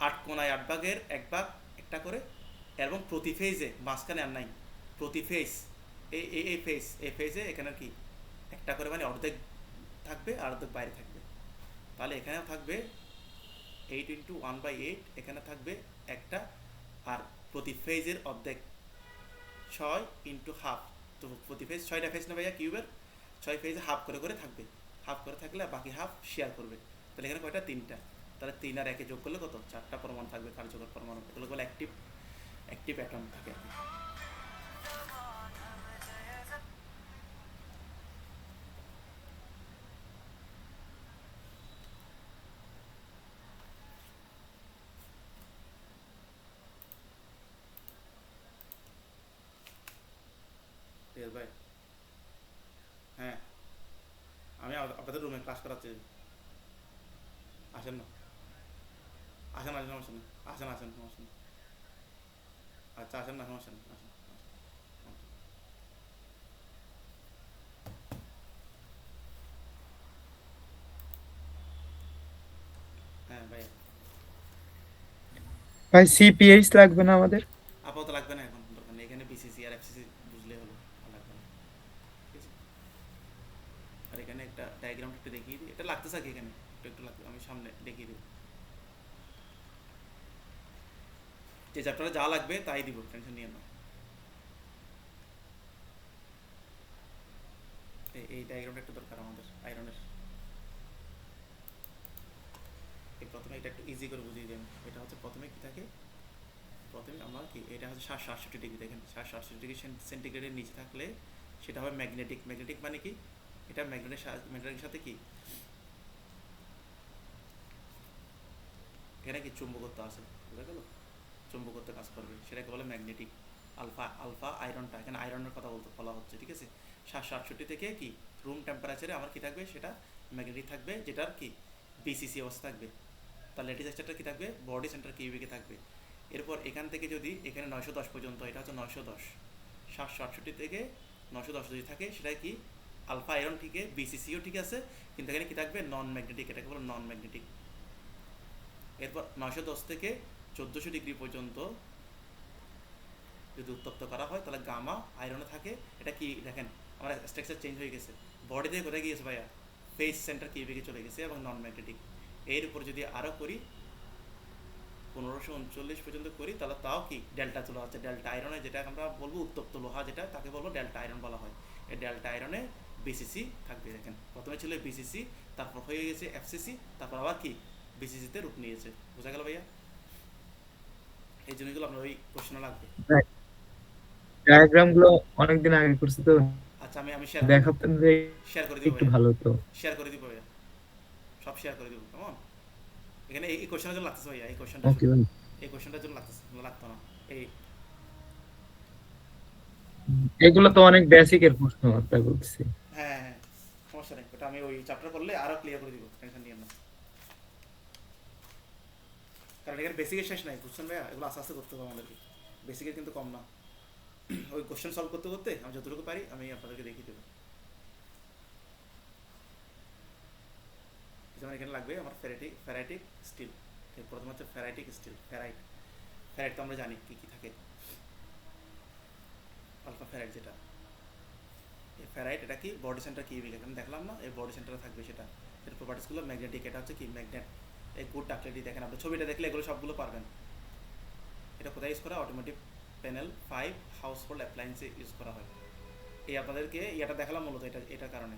8 কোণায় 8 ভাগের এক ভাগ একটা করে, এবং প্রতি ফেজে মাঝখানে আর নাই, প্রতি ফেজ এই ফেজে এখানে কি একটা করে, মানে অর্ধেক থাকবে আর অর্ধেক বাইরে থাকবে। তাহলে এখানেও থাকবে 8 × 1/8, এখানে থাকবে একটা, আর প্রতি ফেজের অর্ধেক 6 × 1/2, তো প্রতি ফেজ 6টা ফেজ না ভাইয়া কিউবের, 6 ফেজে হাফ করে করে থাকবে, হাফ করে থাকলে বাকি হাফ শেয়ার করবে। তাহলে এখানে কয়টা, 3টা। তাহলে 3 আর 1 যোগ করলে কত, 4টা পরমাণু থাকবে, কার্যকর পরমাণু, এগুলো বলে অ্যাক্টিভ অ্যাটম থাকে। ক্লিয়ার ভাই? হ্যাঁ, আমি আপনাদের রুমে ক্লাস করাচ্ছি, আসেন না, আসেন আসেন, সমস্যা নেই, আসেন সমস্যা নেই। আচ্ছা আসেন না, সমস্যা নেই, আসেন। হ্যাঁ ভাই, ভাই সিপিএইচ লাগবে না আমাদের? আপাতত লাগবে না, এখন দরকার নেই, এখানে বিসিসি আর এফসিসি বুঝলে হলো, আর লাগবে না, ঠিক আছে। আর এখানে একটা ডায়াগ্রামটা একটু দেখিয়ে দিই, এটা লাগতেছে কি এখানে, একটু লাগবে, আমি সামনে দেখিয়ে দিই, যে চ্যাপ্টারে যা লাগবে তাই দিব, টেনশন নিয়ে না। এই ডায়াগ্রামটা একটু দরকার আমাদের আয়রনের। প্রথমে এটা একটু ইজি করে বুঝিয়ে দেন, এটা হচ্ছে প্রথমে কি থাকে, প্রথমে আমরা কি, এটা হচ্ছে 768 ডিগ্রি, দেখেন 768 ডিগ্রি সেন্টিগ্রেডের নিচে থাকলে সেটা হবে ম্যাগনেটিক। ম্যাগনেটিক মানে কি, এটা ম্যাগনেটের সাথে কি, এখানে কি চুম্বকত্ব আছে, বুঝা গেল, চুম্বকত্ব কাজ করবে, সেটাকে বলে ম্যাগনেটিক। আলফা আয়রনটা, এখানে আয়রনের কথা বলা হচ্ছে, ঠিক আছে। 768 থেকে কি রুম টেম্পারেচারে আমার কি থাকবে, সেটা ম্যাগনেটিক থাকবে, যেটার কি বিসিসি অবস্থা থাকবে। তার লেটিস স্ট্রাকচার কি থাকবে, বডি সেন্টার কিউবিকে থাকবে। এরপর এখান থেকে যদি এখানে 910 পর্যন্ত, এটা হচ্ছে 910, 768 থেকে 910 যদি থাকে সেটা কি আলফা আয়রন ঠিক, বিসিসিও ঠিক আছে, কিন্তু এখানে কি থাকবে নন ম্যাগনেটিক, এটাকে বলো নন ম্যাগনেটিক। এরপর 910 থেকে 1400 ডিগ্রি পর্যন্ত যদি উত্তপ্ত করা হয় তাহলে গামা আয়রনে থাকে। এটা কি দেখেন আমার স্ট্রাকচার চেঞ্জ হয়ে গেছে, বডি থেকে কোথায় গিয়েছে ভাইয়া, ফেস সেন্টার কিউবিকে চলে গেছে এবং নন ম্যাগনেটিক। এর উপর যদি আরও করি 1539 পর্যন্ত করি তাহলে তাও কি ডেল্টা চলে আসছে। ডেল্টা আয়রনে যেটা আমরা বলবো উত্তপ্ত লোহা, যেটা তাকে বলবো ডেল্টা আয়রন বলা হয়। এই ডেল্টা আয়রনে বিসিসি থাকবে। দেখেন প্রথমে ছিল বিসিসি, তারপর হয়ে গেছে এফসিসি, তারপর আবার কি বিসিসিতে রূপ নিয়েছে। বোঝা গেল ভাইয়া? এই জিনিসগুলো আপনার ওই কোশ্চেনে লাগবে। ডায়াগ্রাম গুলো অনেকদিন আগে করছি তো, আচ্ছা আমি শেয়ার করে দিব, দেখাতেন যে শেয়ার করে দিব একটু ভাইয়া, ভালো হতো। শেয়ার করে দিব ভাইয়া, সব শেয়ার করে দিব। কেমন? এখানে এই কোশ্চেনের জন্য লাগতেছে ভাইয়া, এই কোশ্চেনটা ওকে শুধু ভাই। এই কোশ্চেনটার জন্য লাগতেছে, লাগতো না। এই এগুলো তো অনেক বেসিক এর প্রশ্ন, তাই বলছি। হ্যাঁ হ্যাঁ, সমস্যা নেই, ওটা আমি ওই চ্যাপ্টার করলে আরো ক্লিয়ার করে দিব, টেনশন নিয়েন না। কারণ এখানে বেসিকের শেষ নাই, বুঝছেন ভাইয়া? এগুলো আস্তে আস্তে করতে হবে আমাদেরকে, বেসিকের কিন্তু কম না। ওই কোশ্চেন সলভ করতে করতে আমি যতটুকু পারি আমি আপনাদেরকে দেখিয়ে দেবো। যেমন এখানে লাগবে আমার ফেরাইটিক স্টিল। প্রথম হচ্ছে ফেরাইটিক স্টিল, ফেরাইট। ফেরাইট তো আমরা জানি কি কি থাকে, আলফা ফেরাইট যেটা। এই ফেরাইট এটা কি বডি সেন্টার কি এখানে দেখলাম না, এই বডি সেন্টারে থাকবে সেটা। এর প্রপার্টিসগুলো ম্যাগনেটিক, এটা হচ্ছে কি ম্যাগনেট। এই গুড ডাকলেটি দেখেন, আপনি ছবিটা দেখলে এগুলো সবগুলো পারবেন। এটা কোথায় ইউজ করা? অটোমেটিক প্যানেল 5 হাউস হোল্ড অ্যাপ্লায়েন্সে ইউজ করা হয়। এই আপনাদেরকে এটা দেখালাম মূলত এটার কারণে।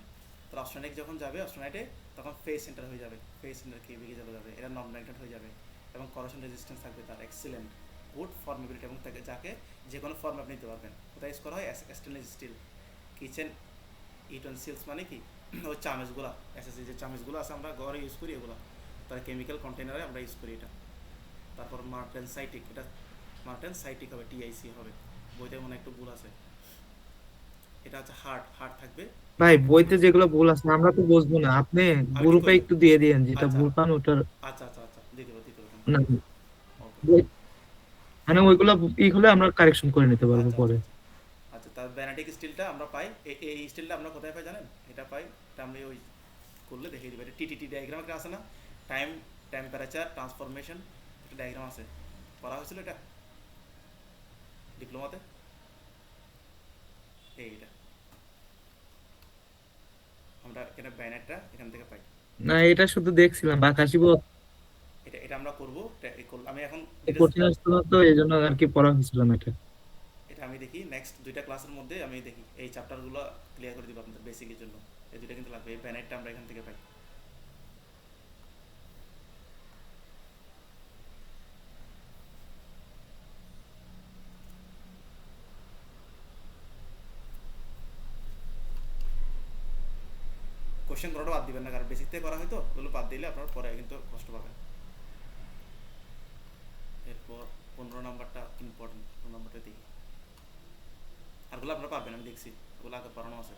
তো অস্ট্রোনাইট যখন যাবে অস্ট্রোনাইটে, তখন ফেস সেন্টার হয়ে যাবে, ফেস সেন্টার কেবিকে চলে যাবে, এটা নন ম্যাগনেট হয়ে যাবে এবং করোশন রেজিস্ট্যান্স থাকবে তার এক্সিলেন্ট, গুড ফর্মেবিলিটি, এবং তাকে যাকে যে কোনো ফর্ম আপনি নিতে পারবেন। কোথায় ইউজ করা হয়? স্টেনলেস স্টিল কিচেন ইউটেন্সিলস, মানে কি ওই চামচগুলো, এসএসসি যে চামচগুলো আছে আমরা ঘরে ইউজ করি এগুলো, তার কেমিক্যাল কন্টেনারে আমরা ইউজ করি এটা। তারপর মার্টেন সাইটিক, এটা মার্টেন সাইটিক হবে, টিআইসি হবে, বইতে মনে একটু ভুল আছে। এটা হচ্ছে হার্ট, হার্ট থাকবে। ভাই বইতে যেগুলো ভুল আছে আমরা তো বুঝবো না, আপনি আমি ঠিক গ্রুপে করে দেবো। একটু দিয়ে দিয়েন, যেটা আচ্ছা ভুল পান ওটার। আচ্ছা আচ্ছা আচ্ছা, দিয়ে দেবো দিয়ে দেবো। না, ওকে, বই- মানে ওইগুলো ই হলে আমরা কারেকশন করে নিতে পারবো আচ্ছা আচ্ছা পরে। আচ্ছা। আচ্ছা, তার ভ্যানাটিক স্টিলটা আমরা পাই, এই স্টিলটা আমরা কোথায় পাই জানেন? এটা পাই, এটা আমরা ওই করলে দেখিয়ে দেবো। এটা টিটিটি ডায়াগ্রাম একটা আছে না, টাইম টেম্পারেচার ট্রান্সফরমেশন, একটা ডায়াগ্রাম আছে, পড়া হয়েছিল এটা ডিপ্লোমাতে। এইটা আমরা এখানে ব্যানারটা এখান থেকে পাই। না, এটা শুধু দেখছিলাম বাকাশি এটা এটা আমরা করবো, আমি এখন কঠিন আসতো না তো, এই জন্য আর কি পড়া হয়েছিল না এটা। এটা আমি দেখি নেক্সট দুইটা ক্লাসের মধ্যে আমি দেখি এই চ্যাপ্টারগুলো ক্লিয়ার করে দিব আপনাদের বেসিকের জন্য। এই দুইটা কিন্তু লাগবে, এই ব্যানারটা আমরা এখান থেকে পাই। কোশ্চেন কোনোটা বাদ দিবেন না, কারণ বেসিক থেকে করা হয়তো, ওগুলো বাদ দিলে আপনার পরে কিন্তু কষ্ট পাবেন। এরপর 15 নাম্বারটা ইম্পর্টেন্ট, 15 নাম্বারটা দেখি। আরগুলো আপনারা পারবেন, আমি দেখছি ওগুলো আগে পড়ানো আছে।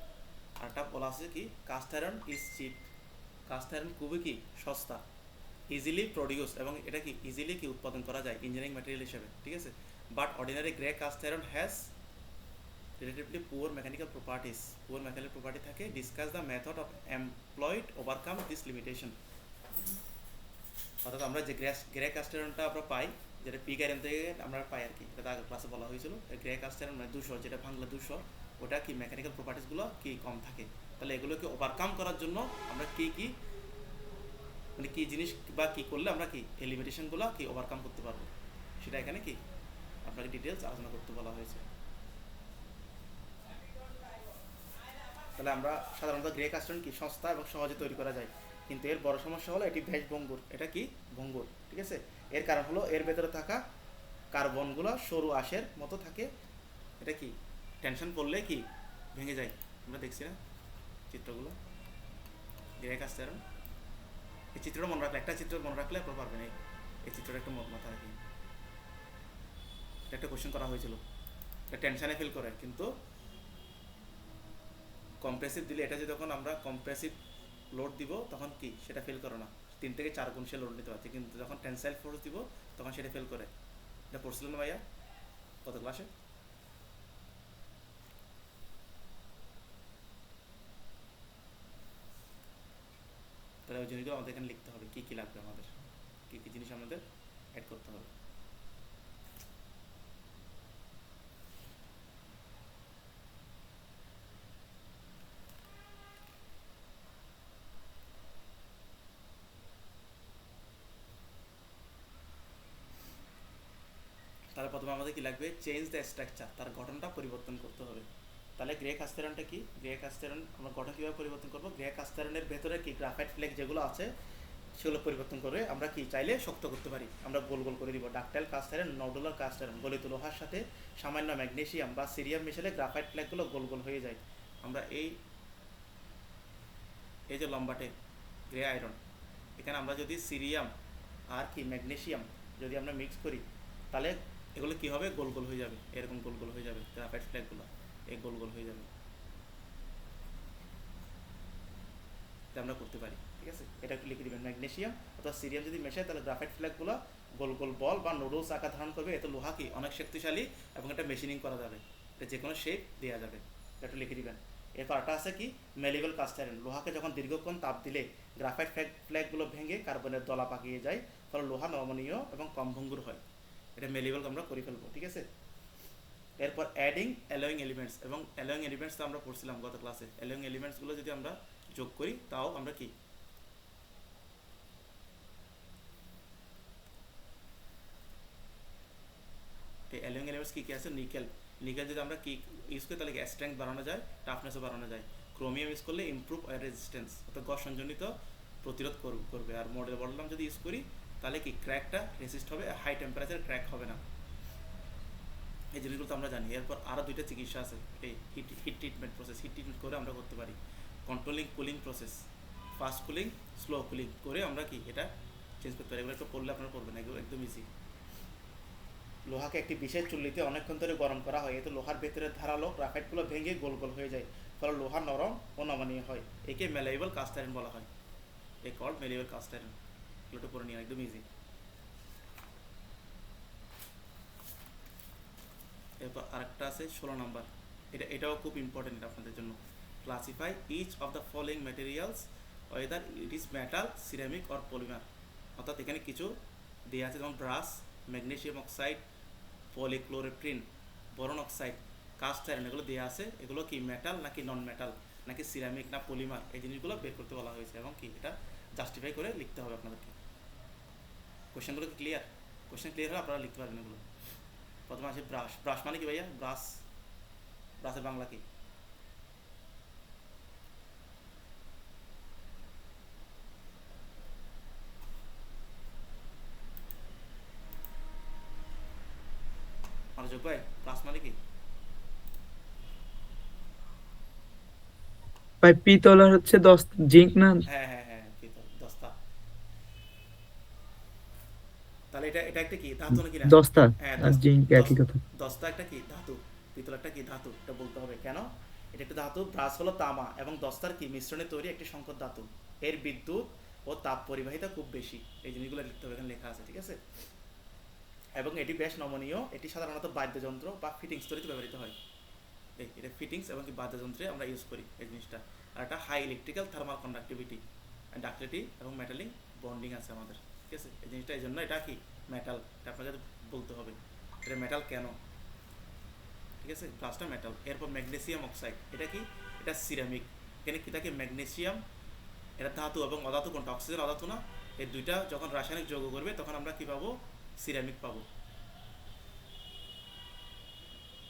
আরটা বলা আছে কি, cast iron is chip, cast iron খুবই কি সস্তা, ইজিলি প্রডিউস, এবং এটা কি ইজিলি কি উৎপাদন করা যায় ইঞ্জিনিয়ারিং ম্যাটেরিয়াল হিসেবে, ঠিক আছে। But ordinary grey cast iron has relatively poor mechanical properties, poor mechanical property থাকে। Discuss the method of employed overcome this limitation. অর্থাৎ আমরা যে গ্রে কাস্ট আয়রনটা আমরা পাই, যেটা পিগ আয়রন থেকে আমরা পাই আর কি, এটা আগের ক্লাসে বলা হয়েছিল। গ্রে কাস্ট আয়রন মানে 200, যেটা ভাঙলে 200, ওটা কি মেকানিক্যাল প্রপার্টিসগুলো কি কম থাকে। তাহলে এগুলোকে ওভারকাম করার জন্য আমরা কি কি মানে কি জিনিস বা কি করলে আমরা কি এই লিমিটেশনগুলো কি ওভারকাম করতে পারবো, সেটা এখানে কি আপনাকে ডিটেলস আলোচনা করতে বলা হয়েছে। তাহলে আমরা সাধারণত গ্রে কাস্ট আয়রন কি সস্তা এবং সহজে তৈরি করা যায়, কিন্তু এর বড় সমস্যা হলো এটি ভেজ ভঙ্গুর, এটা কি ভঙ্গুর, ঠিক আছে। এর কারণ হলো এর ভেতরে থাকা কার্বনগুলো সরু আঁশের মতো থাকে, এটা কি টেনশন পড়লে কি ভেঙে যায়। আমরা দেখছি না চিত্রগুলো, গ্রে কাস্ট আয়রন। এই চিত্রটা মনে রাখলে, একটা চিত্র মনে রাখলে আপনারা পারবেন। এই চিত্রটা একটু মাথা রাখি, একটা কোশ্চেন করা হয়েছিল, এটা টেনশনে ফিল করে, কিন্তু কম্প্রেসিভ দিলে, এটা যে যখন আমরা কম্প্রেসিভ লোড দিব তখন কি সেটা ফেল করে না, 3 থেকে 4 গুণ সে লোড নিতে পারছে, কিন্তু যখন টেনসাইল ফোর্স দিব তখন সেটা ফেল করে। এটা পড়ছিলেন না ভাইয়া কত ক্লাসে? তাহলে ওই জিনিসগুলো আমাদের এখানে লিখতে হবে, কি কি লাগবে আমাদের, কি কি জিনিস আমাদের অ্যাড করতে হবে। তাহলে প্রথমে আমাদের কি লাগবে, চেঞ্জ দ্য স্ট্রাকচার, তার গঠনটা পরিবর্তন করতে হবে। তাহলে গ্রে কাস্তেরনটা কি, গ্রে কাস্তেরন আমরা গঠন কীভাবে পরিবর্তন করবো, গ্রে কাস্তেরনের ভেতরে কি গ্রাফাইট ফ্লেক যেগুলো আছে সেগুলো পরিবর্তন করে আমরা কি চাইলে শক্ত করতে পারি, আমরা গোল গোল করে দিব। ডাকটাইল কাস্টাইরন, নডুলার কাস্টাইরন, গলিত লোহার সাথে সামান্য ম্যাগনেসিয়াম বা সিরিয়াম মিশালে গ্রাফাইট ফ্ল্যাগগুলো গোল গোল হয়ে যায়। আমরা এই এই যে লম্বাটে গ্রে আয়রন, এখানে আমরা যদি সিরিয়াম আর কি ম্যাগনেসিয়াম যদি আমরা মিক্স করি, তাহলে এগুলো কি হবে, গোল গোল হয়ে যাবে, এরকম গোল গোল হয়ে যাবে গ্রাফাইট ফ্ল্যাগগুলো, এই গোল গোল হয়ে যাবে। এটা আমরা করতে পারি, ঠিক আছে। এটা একটু লিখে দিবেন, ম্যাগনেসিয়াম অথবা সিরিয়াম যদি মেশায় তাহলে গ্রাফাইট ফ্ল্যাগগুলো গোল গোল বল বা নুডলস আকার ধারণ করবে। এতে লোহা কি অনেক শক্তিশালী এবং এটা মেশিনিং করা যাবে, এটা যে কোনো শেপ দেওয়া যাবে, এটা একটু লিখে দিবেন। এরপর একটা আছে কি, মেলিবল কাস্ট আয়রন, লোহাকে যখন দীর্ঘক্ষণ তাপ দিলে গ্রাফাইট ফ্ল্যাগগুলো ভেঙে কার্বনের দলা পাকিয়ে যায়, ফলে লোহা নমনীয় এবং কম ভঙ্গুর হয়। এটা মেলিবল আমরা করে ফেলবো, ঠিক আছে। এরপর অ্যাডিং অ্যালোয়িং এলিমেন্টস, এবং অ্যালোয়িং এলিমেন্টস তো আমরা পড়ছিলাম গত ক্লাসে। অ্যালোয়িং এলিমেন্টসগুলো যদি আমরা যোগ করি তাও আমরা কি, এই অ্যালোয়িং এলিমেন্টস কী কী আছে, নিকেল, নিকেল যদি আমরা কি ইউজ করি তাহলে স্ট্রেংথ বাড়ানো যায়, টাফনেসও বাড়ানো যায়। ক্রোমিয়াম ইউজ করলে ইমপ্রুভ ওয়ার রেজিস্ট্যান্স, অর্থাৎ ঘর্ষণজনিত প্রতিরোধ করবে। আর মডেল বললাম যদি ইউজ করি তাহলে কি ক্র্যাকটা রেসিস্ট হবে, হাই টেম্পারেচার ক্র্যাক হবে না। এই জিনিসগুলো তো আমরা জানি। এরপর আরও দুইটা চিকিৎসা আছে, এই hit treatment process, hit treatment করে আমরা করতে পারি। Controlling cooling process, fast cooling, slow cooling করে আমরা কি এটা চেঞ্জ করতে পারি। এগুলো একটু পড়লে আপনারা পড়বেন, এগুলো একদম ইজি। লোহাকে একটি বিশেষ চুল্লিতে অনেকক্ষণ ধরে গরম করা হয়, এতে লোহার ভেতরে ধারালো গ্রাফাইটগুলো ভেঙে গোল গোল হয়ে যায়, ফলে লোহা নরম ও নমনীয় হয়। একে ম্যালেয়েবল কাস্ট আয়রন বলা হয়, এ কল্ড ম্যালেয়েবল কাস্ট আয়রন। এগুলো একটু পড়ে নিয়ে একদম ইজি। এরপর আরেকটা আছে 16 নাম্বার, এটাও খুব ইম্পর্টেন্ট আপনাদের জন্য। Classify each of the following materials whether it is metal, ceramic or polymer. অর্থাৎ এখানে কিছু দেওয়া আছে, যেমন brass, magnesium oxide, polychloroprene, boron oxide, cast iron, এগুলো দেওয়া আছে। এগুলো কি মেটাল নাকি নন মেটাল, নাকি সিরামিক না পলিমার, এই জিনিসগুলো বের করতে বলা হয়েছে এবং কি এটা জাস্টিফাই করে লিখতে হবে আপনাদেরকে। কোয়েশ্চেনগুলো কি ক্লিয়ার? কোয়েশ্চেন ক্লিয়ার হলে আপনারা লিখতে পারবেন এগুলো। প্রথমে আছে ব্রাশ, ব্রাশ মানে কি ভাইয়া, ব্রাশ, ব্রাশের বাংলা কি? মনোযোগ ভাই, ব্রাশ মানে কি? ভাই পিতল আর হচ্ছে জিঙ্ক না? হ্যাঁ হ্যাঁ হ্যাঁ, পিতল, দস্তা। তাহলে এটা এটা একটা কি ধাতু নাকি না? দস্তা হ্যাঁ আর জিঙ্ক একই দস্তা, কথা। দস্তা একটা কি ধাতু, পিতল একটা কি ধাতু, এটা বলতে হবে কেন। এটা একটা ধাতু, ব্রাশ হলো তামা এবং দস্তার কি মিশ্রণে তৈরি একটি সংকর ধাতু, এর বিদ্যুৎ ও তাপ পরিবাহিতা খুব বেশি। এই জিনিসগুলো লিখতে হবে, এখানে লেখা আছে, ঠিক আছে। এবং এটি বেশ নমনীয়, এটি সাধারণত বাদ্যযন্ত্র বা ফিটিংস তৈরিতে ব্যবহৃত হয়। এটা ফিটিংস এবং কি বাদ্যযন্ত্রে আমরা ইউজ করি এই জিনিসটা। আর এটা high electrical thermal conductivity, ductility এবং মেটালিং বন্ডিং আছে আমাদের, ঠিক আছে। এই জিনিসটা এই জন্য এটা কি মেটাল, এটা আপনাকে বলতে হবে এটা মেটাল কেন, ঠিক আছে। প্লাসটা মেটাল। এরপর ম্যাগনেসিয়াম অক্সাইড, এটা কি, এটা সিরামিক। এখানে কি থাকে, ম্যাগনেসিয়াম, এটা ধাতু এবং অধাতু কোনটা, অক্সিজেন অধাতু না, এই দুইটা যখন রাসায়নিক যৌগ করবে তখন আমরা কি পাবো, সিরামিক পাবো।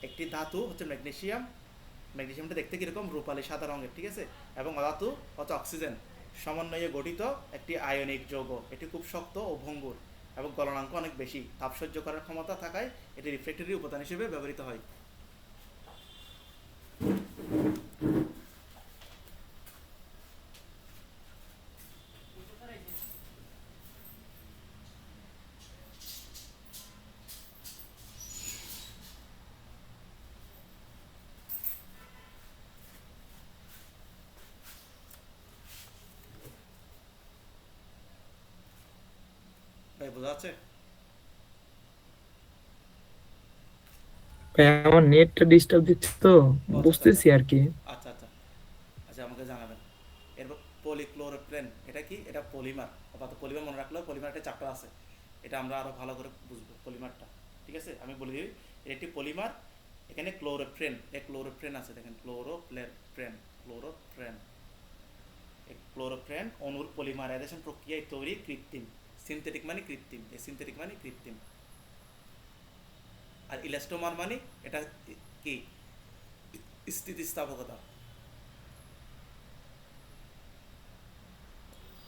একটি ধাতু হচ্ছে ম্যাগনেসিয়াম, ম্যাগনেসিয়ামটা দেখতে কীরকম, রূপালি সাদা রঙের, ঠিক আছে। এবং অধাতু হচ্ছে অক্সিজেন, সমন্বয়ে গঠিত একটি আয়নিক যৌগ। এটি খুব শক্ত ও ভঙ্গুর এবং গলনাঙ্ক অনেক বেশি, তাপ সহ্য করার ক্ষমতা থাকায় এটি রিফ্লেক্টরি উপাদান হিসেবে ব্যবহৃত হয়। ভাই বোঝা যাচ্ছে? ভাই আমার নেটটা ডিস্টার্ব দিচ্ছে তো, ও আচ্ছা আচ্ছা আচ্ছা বুঝতেছি আর কি। আচ্ছা আচ্ছা আচ্ছা আমাকে জানাবেন। এরপর পলিক্লোরোপ্রেন, এটা কি? এটা পলিমার। অর্থাৎ পলিমার মনে রাখলেও পলিমার একটা চ্যাপ্টার আছে, এটা আমরা আরো ভালো করে বুঝবো পলিমারটা। ঠিক আছে, আমি বলে দিই, এটা একটি পলিমার। এখানে ক্লোরোপ্রেন, ক্লোরোপ্রেন আছে, দেখেন ক্লোরোপ্রেন, ক্লোরোপ্রেন। এই ক্লোরোপ্রেন অণুর পলিমারাইজেশন প্রক্রিয়ায় তৈরি কৃত্রিম, সিনথেটিক মানে কৃত্রিম, এই সিনথেটিক মানে কৃত্রিম। আর ইলাস্টোমার মানে এটা কি? স্থিতিস্থাপকতা,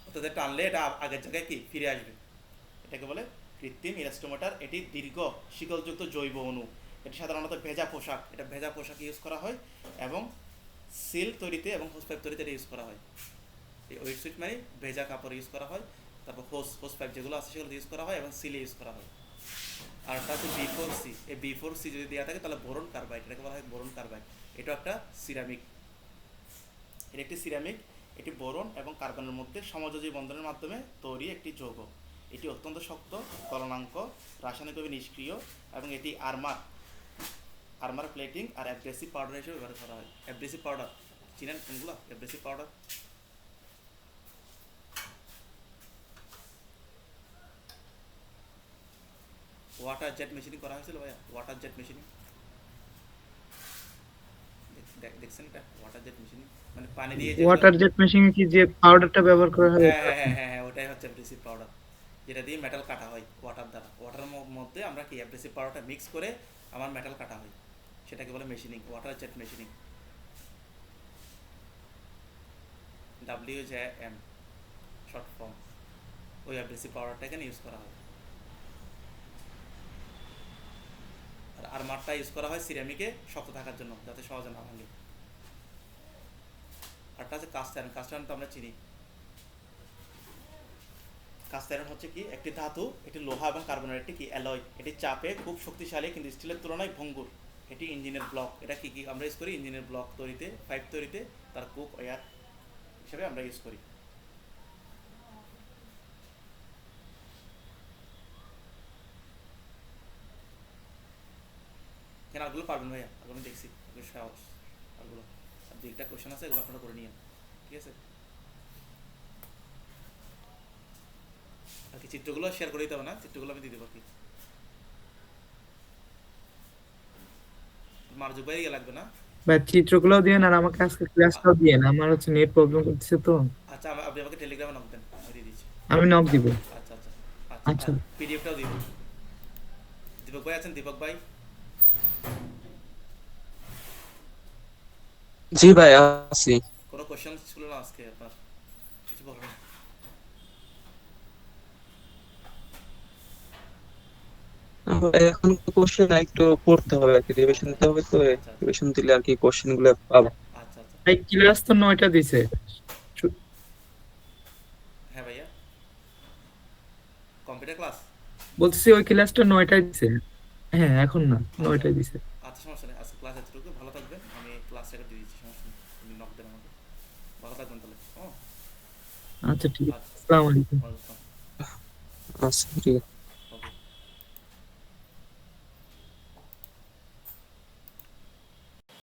অর্থাৎ টানলে এটা আগের জায়গায় কি ফিরে আসবে, এটাকে বলে কৃত্রিম ইলাস্টোমার। এটি দীর্ঘ শিকলযুক্ত জৈব অণু। এটি সাধারণত ভেজা পোশাক, এটা ভেজা পোশাক ইউজ করা হয়, এবং সিল তৈরিতে এবং হোস পাইপ তৈরিতে এটা ইউজ করা হয়। এই ওয়েটসুইট মানে ভেজা কাপড় ইউজ করা হয়, তারপর হোস পাইপ যেগুলো আছে সেগুলো ইউজ করা হয়, এবং সিলে ইউজ করা হয়। আর একটা হচ্ছে B4C, এই B4C যদি দেওয়া থাকে তাহলে বোরন কার্বাইড, এটাকে বলা হয় বোরন কার্বাইড। এটা একটা সিরামিক, এটা একটি সিরামিক। এটি বোরন এবং কার্বনের মধ্যে সমযোজী বন্ধনের মাধ্যমে তৈরি একটি যৌগ। এটি অত্যন্ত শক্ত, গলনাঙ্ক, রাসায়নিকভাবে নিষ্ক্রিয়, এবং এটি আর্মার প্লেটিং আর অ্যাব্রেসিভ পাউডার হিসেবে ব্যবহার করা হয়। অ্যাব্রেসিভ পাউডার চিনেন কোনগুলো? Abrasive powder water jet machining করা হয়েছিল ভাইয়া, ওয়াটার জেট মেশিনিং দেখছেন? এটা ওয়াটার জেট মেশিনিং মানে পানি দিয়ে যেগুলো। ওয়াটার জেট মেশিনে কি যে পাউডারটা ব্যবহার করা হয় হ্যাঁ ওটা? হ্যাঁ হ্যাঁ হ্যাঁ হ্যাঁ, ওটাই হচ্ছে অ্যাব্রেসিভ পাউডার, যেটা দিয়ে মেটাল কাটা হয় ওয়াটার দ্বারা। ওয়াটারের মধ্যে আমরা কি অ্যাব্রেসিভ পাউডারটা মিক্স করে আমার মেটাল কাটা হয়, সেটাকে বলে machining, water jet machining. WJM short form. ওই অ্যাব্রেসিভ পাউডারটা এখানে ইউজ করা হয়। আর আর্মারটা ইউজ করা হয় সিরামিকে শক্ত থাকার জন্য, যাতে সহজে না ভাঙে। আরটা হচ্ছে কাস্ট আয়রন। কাস্ট আয়রন তো আমরা চিনি। কাস্ট আয়রন হচ্ছে কি একটি ধাতু, এটি লোহা এবং কার্বনের একটি কি অ্যালয়। এটি চাপে খুব শক্তিশালী কিন্তু স্টিলের তুলনায় ভঙ্গুর। এটি ইঞ্জিনের ব্লক, এটা কি কি আমরা ইউজ করি ইঞ্জিনের ব্লক তৈরিতে, পাইপ তৈরিতে, তার কুক ওয়্যার হিসেবে আমরা ইউজ করি। কেন আরগুলো পারবেন ভাইয়া? আরগুলো দেখছি, সাহস আরগুলো। আর যেটা কোয়েশন আছে এগুলো আপনারা করে নিয়ে, ঠিক আছে? আর কি চিত্রগুলো শেয়ার করে দিতে হবে না? চিত্রগুলো আমি দিয়ে দেবো কি, মার্জুক ভাই লাগবে না? ভাই চিত্রগুলোও দিয়েন আর আমাকে আজকে ক্লাসটাও দিয়েন, আমার হচ্ছে নেট প্রবলেম করতেছে তো। আচ্ছা আপনি আমাকে টেলিগ্রামে নক দেন, আমি দিয়ে দিচ্ছি। আমি নক দিব। আচ্ছা আচ্ছা আচ্ছা, আচ্ছা আর পিডিএফটাও দিব। দীপক ভাই আছেন? দীপক ভাই জি ভাই আছি। কোনো কোয়েশ্চেন ছিল না আজকে আপনার? কিছু বলবেন? এখন কোশ্চেন একটু পড়তে হবে আর কি, রিভিশন দিতে হবে, তো আচ্ছা আচ্ছা রিভিশন দিলে আর কি কোশ্চেন গুলো পাবো। আচ্ছা আচ্ছা। ভাই ক্লাস তো 9টা দিছে। হ্যাঁ ভাইয়া, কম্পিউটার ক্লাস। বলতেছি ওই ক্লাসটা 9টায় দিছে। হ্যাঁ এখন না, আচ্ছা 9টায় দিছে। আচ্ছা, সমস্যা নেই, আজকে ক্লাস এতটুকু, ভালো থাকবেন। আমি ক্লাস রেকর্ড দিয়ে দিচ্ছি, সমস্যা নেই, আপনি নক দেন আমাকে। ভালো থাকবেন তাহলে। ও আচ্ছা ঠিক আছে, আচ্ছা, আসসালামু আলাইকুম। ওয়েলকাম। আচ্ছা ঠিক আছে।